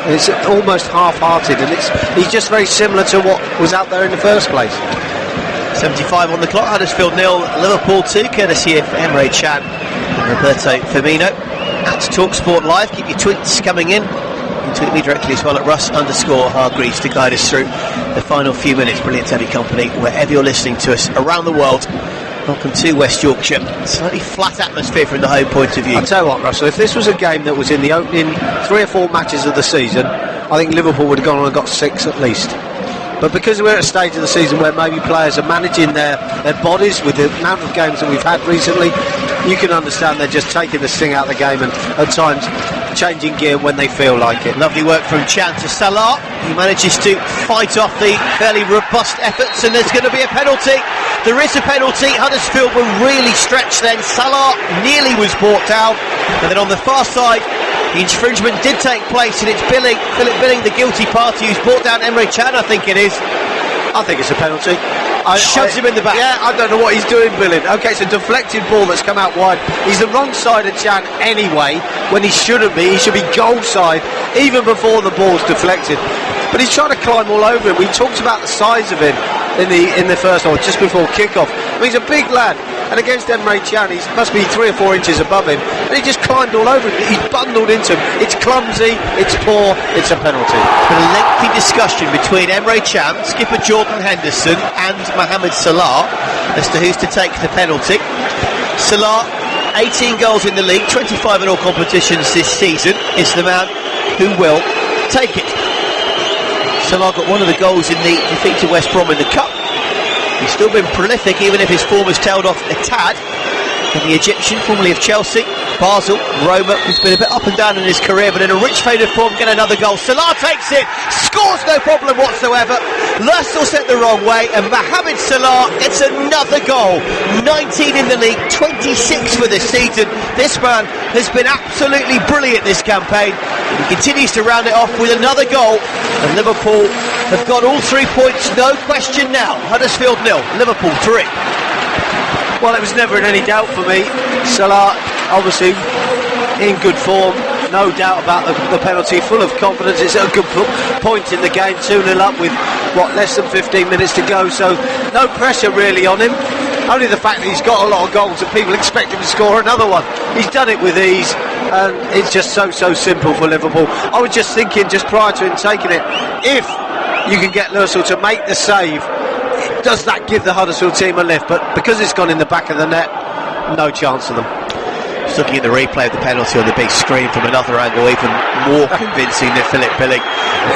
It's almost half-hearted, and he's just very similar to what was out there in the first place. 75 on the clock, Huddersfield 0, Liverpool 2, courtesy of Emre Can and Roberto Firmino. That's TalkSport Live. Keep your tweets coming in. You can tweet me directly as well at Russ_Hargreaves to guide us through the final few minutes. Brilliant to have you company wherever you're listening to us around the world. Welcome to West Yorkshire. Slightly flat atmosphere from the home point of view. I'll tell you what, Russell, if this was a game that was in the opening 3 or 4 matches of the season, I think Liverpool would have gone on and got 6 at least. But because we're at a stage of the season where maybe players are managing their bodies with the amount of games that we've had recently, you can understand they're just taking the sting out of the game and at times changing gear when they feel like it. Lovely work from Can to Salah. He manages to fight off the fairly robust efforts, and there's going to be a penalty. There is a penalty. Huddersfield were really stretched then. Salah nearly was brought down, and then on the far side the infringement did take place, and it's Philip Billing, the guilty party, who's brought down Emre Can, I think it is. I think it's a penalty. shoves him in the back. Yeah, I don't know what he's doing, Billing. Okay, it's a deflected ball that's come out wide. He's the wrong side of Chan anyway, when he shouldn't be. He should be goal side, even before the ball's deflected. But he's trying to climb all over him. We talked about the size of him in the first half, just before kick-off. I mean, he's a big lad, and against Emre Can, he must be 3 or 4 inches above him, and he just climbed all over him. He's bundled into him. It's clumsy, it's poor, it's a penalty. A lengthy discussion between Emre Can, skipper Jordan Henderson, and Mohamed Salah as to who's to take the penalty. Salah, 18 goals in the league, 25 in all competitions this season, is the man who will take it. Salah got one of the goals in the defeat to West Brom in the Cup. He's still been prolific, even if his form has tailed off a tad. And the Egyptian, formerly of Chelsea, Basel, Roma, has been a bit up and down in his career, but in a rich vein of form, get another goal. Salah takes it, scores no problem whatsoever. Lustel sent the wrong way, and Mohamed Salah gets another goal. 19 in the league, 26 for this season. This man has been absolutely brilliant this campaign. He continues to round it off with another goal, and Liverpool have got all 3 points, no question now. Huddersfield 0, Liverpool 3. Well, it was never in any doubt for me. Salah, obviously, in good form, no doubt about the penalty, full of confidence. It's at a good point in the game, 2-0 up with, less than 15 minutes to go, so no pressure really on him. Only the fact that he's got a lot of goals and people expect him to score another one. He's done it with ease, and it's just so simple for Liverpool. I was just thinking, just prior to him taking it, if you can get Lustel to make the save, does that give the Huddersfield team a lift? But because it's gone in the back of the net, no chance for them. Just looking at the replay of the penalty on the big screen from another angle, even more convincing than Philip Billing.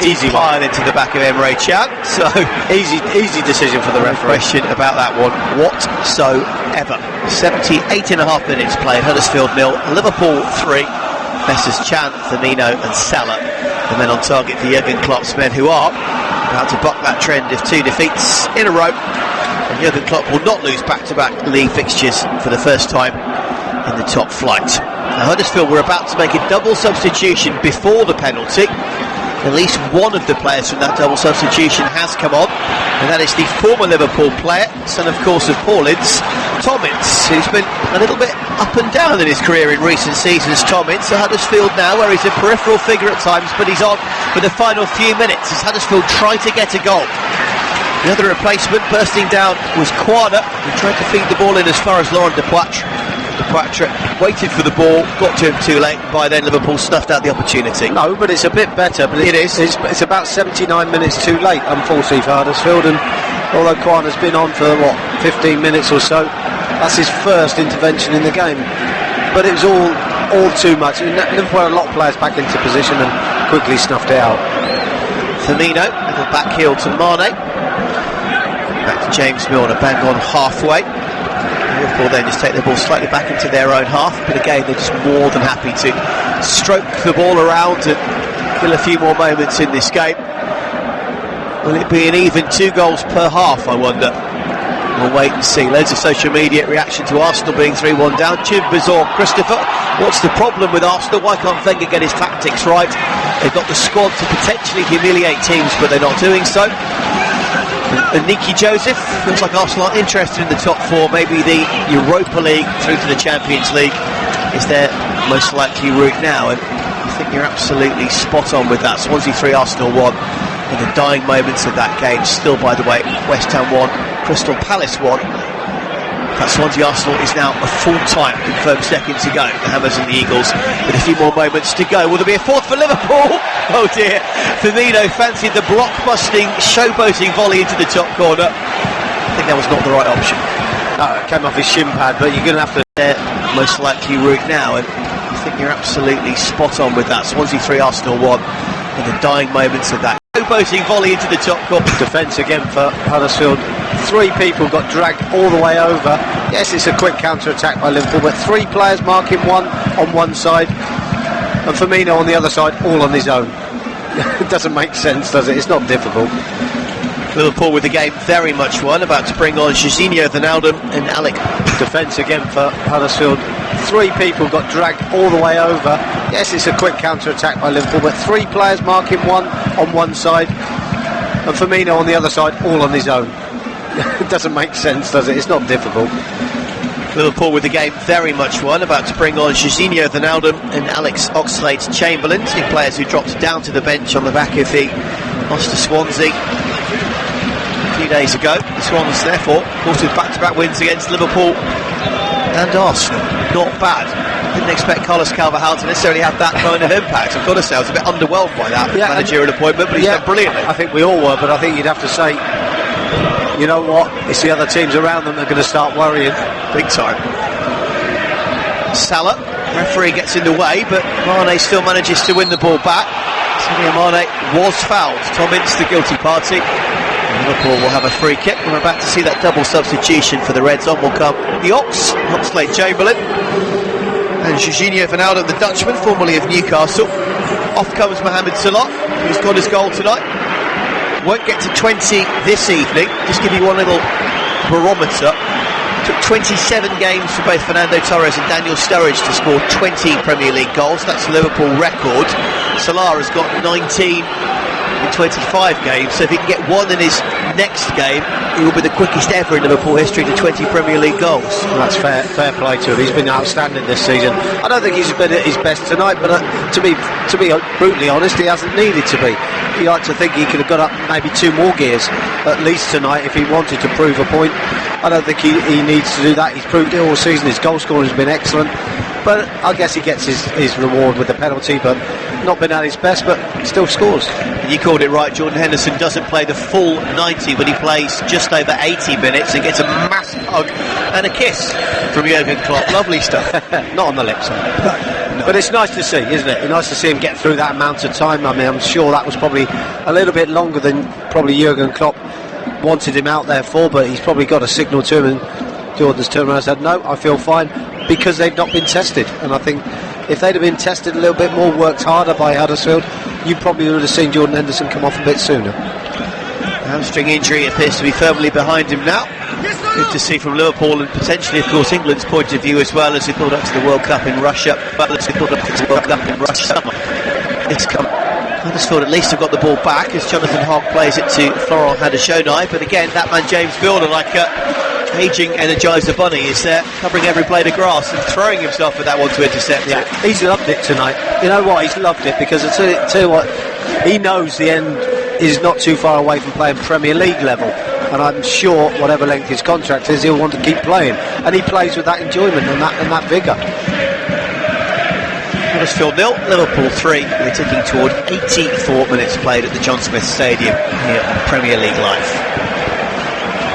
Easy pile into the back of Emre Can. So easy decision for the referee. Question about that one whatsoever. 78.5 minutes played. Huddersfield 0, Liverpool 3. Messrs Can, Firmino and Salah. The men on target for Jurgen Klopp's men, who are about to buck that trend of 2 defeats in a row. And Jurgen Klopp will not lose back-to-back league fixtures for the first time in the top flight. Now, Huddersfield were about to make a double substitution before the penalty. At least one of the players from that double substitution has come on, and that is the former Liverpool player, son of course of Paulin's, Tom Ince, who's been a little bit up and down in his career in recent seasons. Tom Ince at Huddersfield now, where he's a peripheral figure at times, but he's on for the final few minutes as Huddersfield try to get a goal. The other replacement bursting down was Quana, who tried to feed the ball in as far as Laurent Depoitre. Depoitre waited for the ball, got to him too late. By then Liverpool snuffed out the opportunity. No, but it's a bit better. But it's about 79 minutes too late, unfortunately, for Huddersfield. And although Quana's been on for 15 minutes or so, that's his first intervention in the game. But it was all too much. Liverpool had a lot of players back into position and quickly snuffed it out. Firmino, little back heel to Mane. Back to James Milner, bang on halfway. Liverpool then just take the ball slightly back into their own half, but again they're just more than happy to stroke the ball around and fill a few more moments in this game. Will it be an even 2 goals per half, I wonder? We'll wait and see. Loads of social media reaction to Arsenal being 3-1 down. Jim Bizarre, Christopher, what's the problem with Arsenal? Why can't Wenger get his tactics right? They've got the squad to potentially humiliate teams, but they're not doing so. And Nicky Joseph, feels like Arsenal aren't interested in the top 4. Maybe the Europa League through to the Champions League is their most likely route now, and I think you're absolutely spot on with that. Swansea 3, Arsenal 1 in the dying moments of that game. Still, by the way, West Ham 1, Crystal Palace 1. That Swansea Arsenal is now a full-time confirmed second to go. The Hammers and the Eagles with a few more moments to go. Will there be a 4th for Liverpool? Oh dear. Firmino fancied the block-busting, showboating volley into the top corner. I think that was not the right option. It came off his shin pad, but you're going to have to... Their most likely route now, and I think you're absolutely spot on with that. Swansea 3, Arsenal 1 in the dying moments of that. Showboating volley into the top corner. Defence again for Huddersfield. 3 people got dragged all the way over. Yes, it's a quick counter-attack by Liverpool, but 3 players marking one on one side and Firmino on the other side, all on his own. It doesn't make sense, does it? It's not difficult. Liverpool with the game very much won, about to bring on Jorginho, Wijnaldum and Alec. Defence again for Huddersfield. 3 people got dragged all the way over. Yes, it's a quick counter-attack by Liverpool, but 3 players marking one on one side and Firmino on the other side, all on his own. It doesn't make sense, does it? It's not difficult. Liverpool with the game very much won, about to bring on Jorginho Wijnaldum and Alex Oxlade-Chamberlain, two players who dropped down to the bench on the back of the loss to Swansea a few days ago. The Swans, therefore, of course, with back-to-back wins against Liverpool and Arsenal. Not bad. Didn't expect Carlos Calva-Hal to necessarily have that kind of impact. I've got to say, I was a bit underwhelmed by that managerial appointment, but he's done brilliantly. I think we all were, but I think you'd have to say, you know what, it's the other teams around them that are going to start worrying. Big time. Salah, referee gets in the way, but Mane still manages to win the ball back. Sadio Mane was fouled. Tom Ince the guilty party. Liverpool will have a free kick. We're about to see that double substitution for the Reds. On will come the Oxlade-Chamberlain and Jorginho Wijnaldum, the Dutchman, formerly of Newcastle. Off comes Mohamed Salah, who's got his goal tonight. Won't get to 20 this evening. Just give you one little barometer. Took 27 games for both Fernando Torres and Daniel Sturridge to score 20 Premier League goals. That's the Liverpool record. Salah has got 19 in 25 games, so if he can get one in his next game, he will be the quickest ever in Liverpool history to 20 Premier League goals. Well, that's fair play to him. He's been outstanding this season. I don't think he's been at his best tonight, but to be brutally honest, he hasn't needed to be. You like to think he could have got up maybe 2 more gears at least tonight if he wanted to prove a point. I don't think he needs to do that. He's proved it all season. His goal scoring has been excellent, but I guess he gets his reward with the penalty, but not been at his best, but still scores. And you called it right. Jordan Henderson doesn't play the full 90, but he plays just over 80 minutes and gets a massive hug and a kiss from Jurgen Klopp. Lovely stuff. Not on the lips. No. But it's nice to see, isn't it? It's nice to see him get through that amount of time. I mean, I'm sure that was probably a little bit longer than probably Jurgen Klopp wanted him out there for, but he's probably got a signal to him, and Jordan's turned around and said, no, I feel fine, because they've not been tested. And I think if they'd have been tested a little bit more, worked harder by Huddersfield, you probably would have seen Jordan Henderson come off a bit sooner. Hamstring injury appears to be firmly behind him now. Good to see from Liverpool and potentially, of course, England's point of view as well, as we build up to the World Cup in Russia. Huddersfield at least have got the ball back as Jonathan Hogg plays it to Florent Hadashonai, but again, that man James Milner, like ageing Energizer Bunny, is there covering every blade of grass and throwing himself at that one to intercept it. He's loved it tonight. You know what? He's loved it because I tell you what, he knows the end is not too far away from playing Premier League level, and I'm sure whatever length his contract is, he'll want to keep playing, and he plays with that enjoyment and that vigour. Huddersfield 0, Liverpool 3. We're ticking toward 84 minutes played at the John Smith Stadium here on Premier League Live.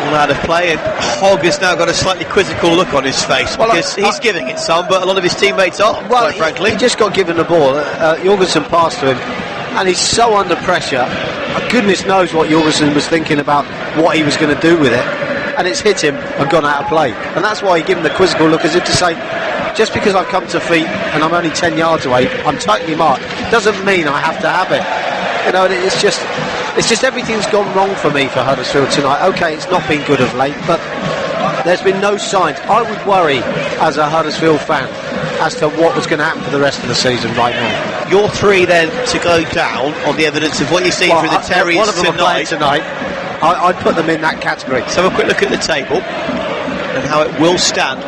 All out of play, and Hogg has now got a slightly quizzical look on his face, because he's giving it some, but a lot of his teammates aren't, quite frankly. He just got given the ball. Jorgensen passed to him, and he's so under pressure. Goodness knows what Jorgensen was thinking about what he was going to do with it, and it's hit him and gone out of play. And that's why he gave him the quizzical look, as if to say, just because I've come to feet and I'm only 10 yards away, I'm totally marked, doesn't mean I have to have it. You know, it's just everything's gone wrong for me for Huddersfield tonight. Okay, it's not been good of late, but there's been no signs. I would worry as a Huddersfield fan as to what was going to happen for the rest of the season right now. Your 3 then to go down on the evidence of what you've seen through the Terriers one of them tonight. I'd put them in that category. Let's have a quick look at the table and how it will stand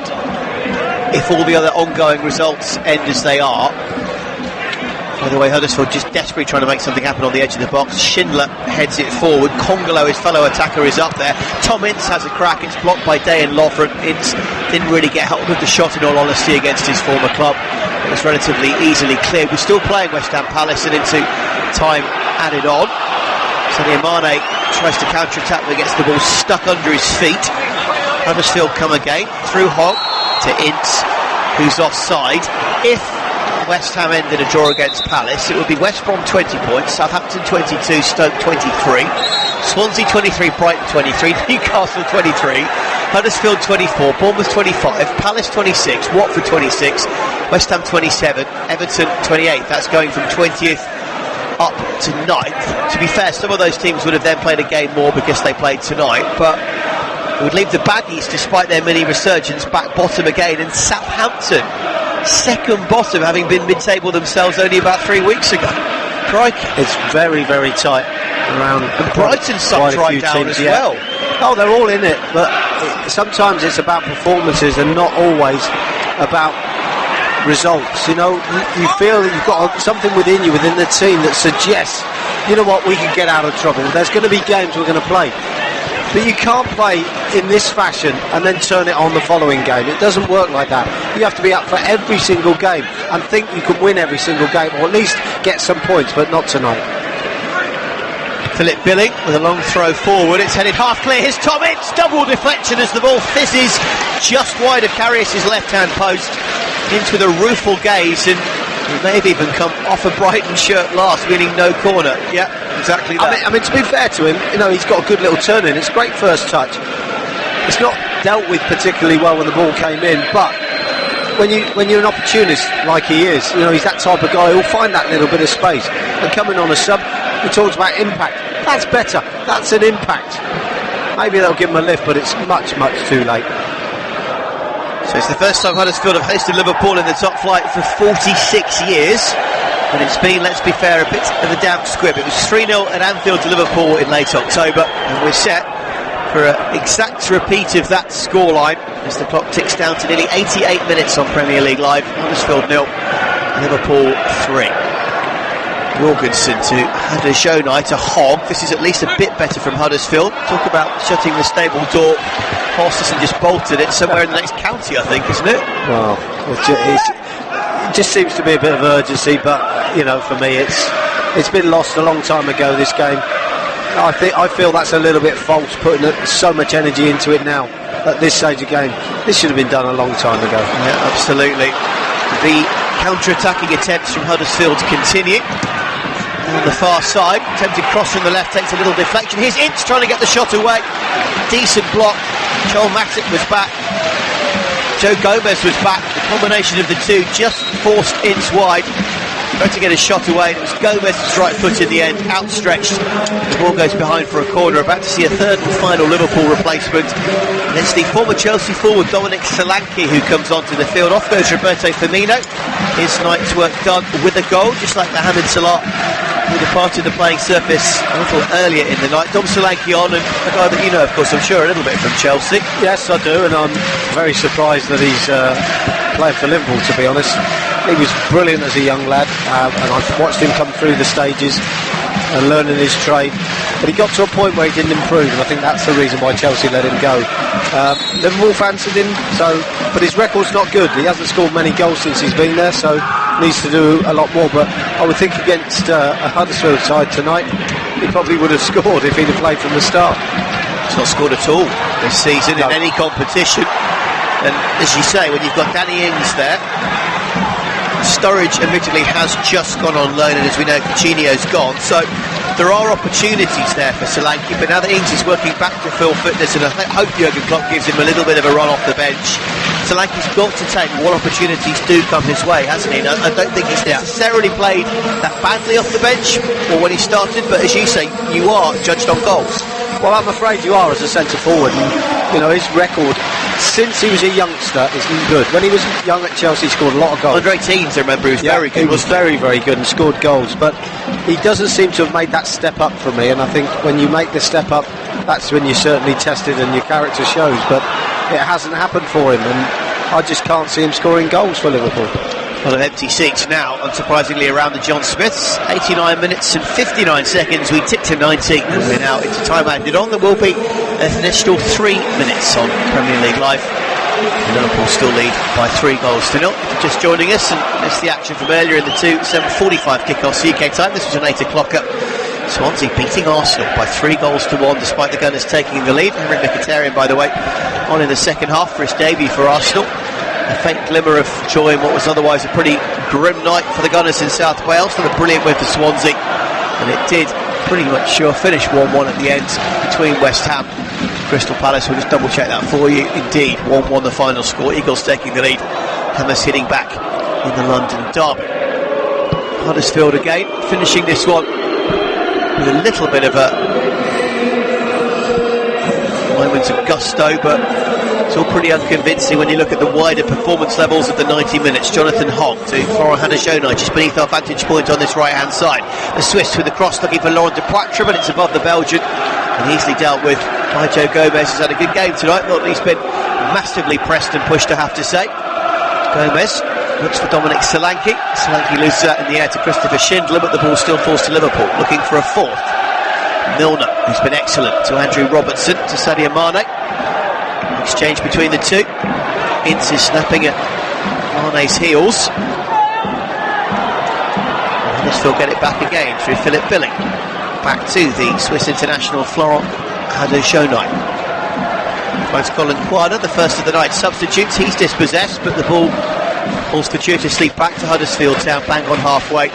if all the other ongoing results end as they are. By the way, Huddersfield just desperately trying to make something happen on the edge of the box. Schindler heads it forward. Congolo, his fellow attacker, is up there. Tom Ince has a crack. It's blocked by Day and Lofren. Ince didn't really get hold of the shot, in all honesty, against his former club. It was relatively easily cleared. We're still playing West Ham Palace, and into time added on. Sadio Mane tries to counter-attack, but gets the ball stuck under his feet. Huddersfield come again through Hogg to Ince, who's offside. If West Ham ended a draw against Palace, it would be West Brom 20 points, Southampton 22, Stoke 23, Swansea 23, Brighton 23, Newcastle 23, Huddersfield 24, Bournemouth 25, Palace 26, Watford 26, West Ham 27, Everton 28. That's going from 20th up to 9th. To be fair, some of those teams would have then played a game more because they played tonight, but it would leave the Baggies, despite their mini resurgence, back bottom again, and Southampton second bottom, having been mid-table themselves only about 3 weeks ago. Crikey. It's very, very tight around. And Brighton sucked right down as well. Oh, they're all in it, but sometimes it's about performances and not always about results. You know, you feel that you've got something within you, within the team, that suggests, you know what, we can get out of trouble. There's going to be games we're going to play. But you can't play in this fashion and then turn it on the following game. It doesn't work like that. You have to be up for every single game and think you can win every single game, or at least get some points, but not tonight. Philip Billing with a long throw forward. It's headed half clear. Here's Tom Ince. Double deflection as the ball fizzes just wide of Karius' left-hand post. Ince with a rueful gaze, and he may have even come off a Brighton shirt last, meaning no corner. Yeah, exactly that. I mean, to be fair to him, you know, he's got a good little turn in. It's a great first touch. It's not dealt with particularly well when the ball came in, but when you're an opportunist like he is, you know, he's that type of guy who'll find that little bit of space. And coming on a sub, he talks about impact. That's better. That's an impact. Maybe they'll give him a lift, but it's much, much too late. So it's the first time Huddersfield have hosted Liverpool in the top flight for 46 years. And it's been, let's be fair, a bit of a damp squib. It was 3-0 at Anfield to Liverpool in late October. And we're set for an exact repeat of that scoreline as the clock ticks down to nearly 88 minutes on Premier League Live. Huddersfield 0, Liverpool 3. Jorgensen to Huddersfield to Hogg. This is at least a bit better from Huddersfield. Talk about shutting the stable door. Horsterson just bolted it somewhere in the next county, I think, isn't it? Well, it just seems to be a bit of urgency, but you know, for me, it's been lost a long time ago. This game, I feel that's a little bit false, putting so much energy into it now at this stage of game. This should have been done a long time ago. Yeah, absolutely. The counter-attacking attempts from Huddersfield continue. On the far side, attempted cross from the left, takes a little deflection. Here's Ince trying to get the shot away. Decent block. Joel Matip was back. Joe Gomez was back. The combination of the two just forced Ince wide. Tried to get his shot away. It was Gomez's right foot in the end, outstretched. The ball goes behind for a corner. About to see a third and final Liverpool replacement. And it's the former Chelsea forward Dominic Solanke who comes onto the field. Off goes Roberto Firmino. His night's work done with a goal, just like Mohamed Salah, who departed the playing surface a little earlier in the night. Dom Solanke on, and a guy that you know, of course, I'm sure, a little bit from Chelsea. Yes, I do, and I'm very surprised that he's playing for Liverpool, to be honest. He was brilliant as a young lad, and I've watched him come through the stages and learning his trade. But he got to a point where he didn't improve, and I think that's the reason why Chelsea let him go. Liverpool fancied him, but his record's not good. He hasn't scored many goals since he's been there, so needs to do a lot more. But I would think against a Huddersfield side tonight, he probably would have scored if he'd have played from the start. He's not scored at all this season in any competition. And as you say, when you've got Danny Ings there, Sturridge admittedly has just gone on loan, and as we know, Coutinho's gone, so there are opportunities there for Solanke. But now that Ings is working back to full fitness, and I hope Jurgen Klopp gives him a little bit of a run off the bench, Solanke's got to take what opportunities do come his way, hasn't he? I don't think he's necessarily played that badly off the bench or when he started, but as you say, you are judged on goals. Well, I'm afraid you are as a centre forward, and you know, his record since he was a youngster isn't good. When he was young at Chelsea, he scored a lot of goals. Under 18s, I remember, he was very good. He was very, very good and scored goals, but he doesn't seem to have made that step up for me, and I think when you make the step up, that's when you're certainly tested and your character shows, but it hasn't happened for him, and I just can't see him scoring goals for Liverpool. A lot of empty seats now, unsurprisingly, around the John Smiths. 89 minutes and 59 seconds. We tick to 90, and we're now into time added on. There will be an additional 3 minutes on Premier League Live. Liverpool still lead by 3 goals to 0. If you're just joining us and missed the action from earlier in the 7:45 kickoffs UK time, this was an 8 o'clocker. Swansea beating Arsenal by 3 goals to 1, despite the Gunners taking the lead. Henrik Mkhitaryan, by the way, on in the second half for his debut for Arsenal. A faint glimmer of joy in what was otherwise a pretty grim night for the Gunners in South Wales. Not a brilliant win for Swansea, and it did pretty much sure finish 1-1 at the end between West Ham and Crystal Palace. We'll just double check that for you. Indeed, 1-1 the final score. Eagles taking the lead. Hammers hitting back in the London derby. Huddersfield again, finishing this one with a little bit of a moment of gusto, but it's all pretty unconvincing when you look at the wider performance levels of the 90 minutes. Jonathan Hogg to Florent Huddersfield, just beneath our vantage point on this right hand side. The Swiss with the cross looking for Laurent Depoitre, but it's above the Belgian. and easily dealt with by Joe Gomez, who's had a good game tonight. Not that he's been massively pressed and pushed, I have to say. Gomez looks for Dominic Solanke. Solanke loses that in the air to Christopher Schindler, but the ball still falls to Liverpool, looking for a fourth. Milner, who's been excellent, to Andrew Robertson, to Sadio Mane. Exchange between the two. Ince is snapping at Mane's heels. Huddersfield get it back again through Philip Billing. Back to the Swiss international Florent Huddersfield. Finds Colin Quader, the first of the night substitutes. He's dispossessed, but the ball falls fortuitously back to Huddersfield Town, bang on halfway.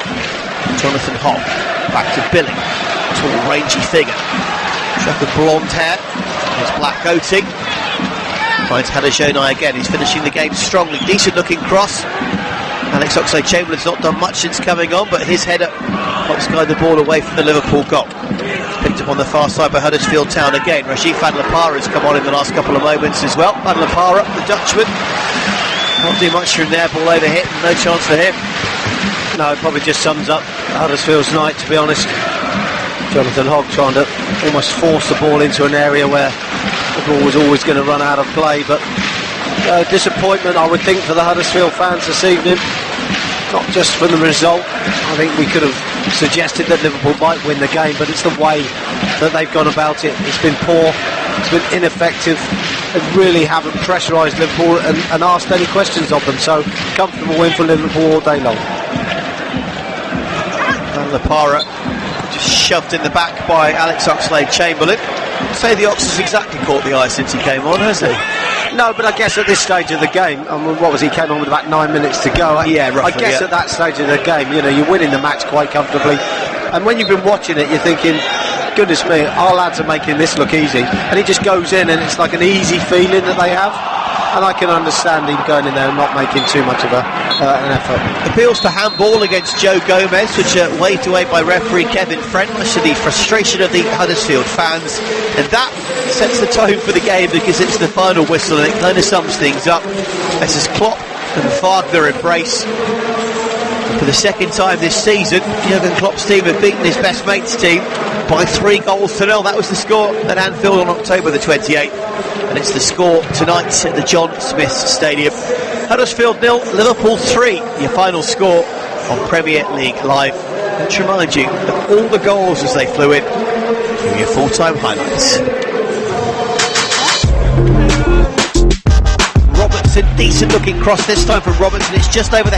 Jonathan Hogg back to Billing, tall rangy figure, shock of blonde hair, his black goatee. Finds Huddersfield again. He's finishing the game strongly, decent looking cross. Alex Oxlade-Chamberlain's not done much since coming on, but his header helps guide the ball away from the Liverpool goal. Picked up on the far side by Huddersfield Town again. Rashid Van La Parra has come on in the last couple of moments as well. Van La Parra, the Dutchman, can't do much from there. Ball over hit, no chance for him. No, it probably just sums up Huddersfield's night, to be honest. Jonathan Hogg trying to almost force the ball into an area where the ball was always going to run out of play, but disappointment, I would think, for the Huddersfield fans this evening. Not just from the result. I think we could have suggested that Liverpool might win the game, but it's the way that they've gone about it. It's been poor, it's been ineffective. They really haven't pressurised Liverpool and asked any questions of them, so comfortable win for Liverpool all day long. Van La Parra just shoved in the back by Alex Oxlade-Chamberlain. I'd say the Ox has exactly caught the eye since he came on, hasn't he? No, but I guess at this stage of the game, I mean, what was he came on with about 9 minutes to go? Yeah, roughly, I guess at that stage of the game, you know, you're winning the match quite comfortably, and when you've been watching it, you're thinking, goodness me, our lads are making this look easy, and he just goes in, and it's like an easy feeling that they have, and I can understand him going in there and not making too much of an effort. Appeals for handball against Joe Gomez, which are waved away by referee Kevin Friend, much to the frustration of the Huddersfield fans, and that sets the tone for the game because it's the final whistle and it kind of sums things up. This is Klopp and Wagner embrace. For the second time this season, Jurgen Klopp's team have beaten his best mate's team by 3-0. That was the score at Anfield on October the 28th, and it's the score tonight at the John Smith Stadium. Huddersfield 0, Liverpool 3, your final score on Premier League Live. Let's remind you of all the goals as they flew in. Here are your full-time highlights. Robertson, decent looking cross this time from Robertson. It's just over the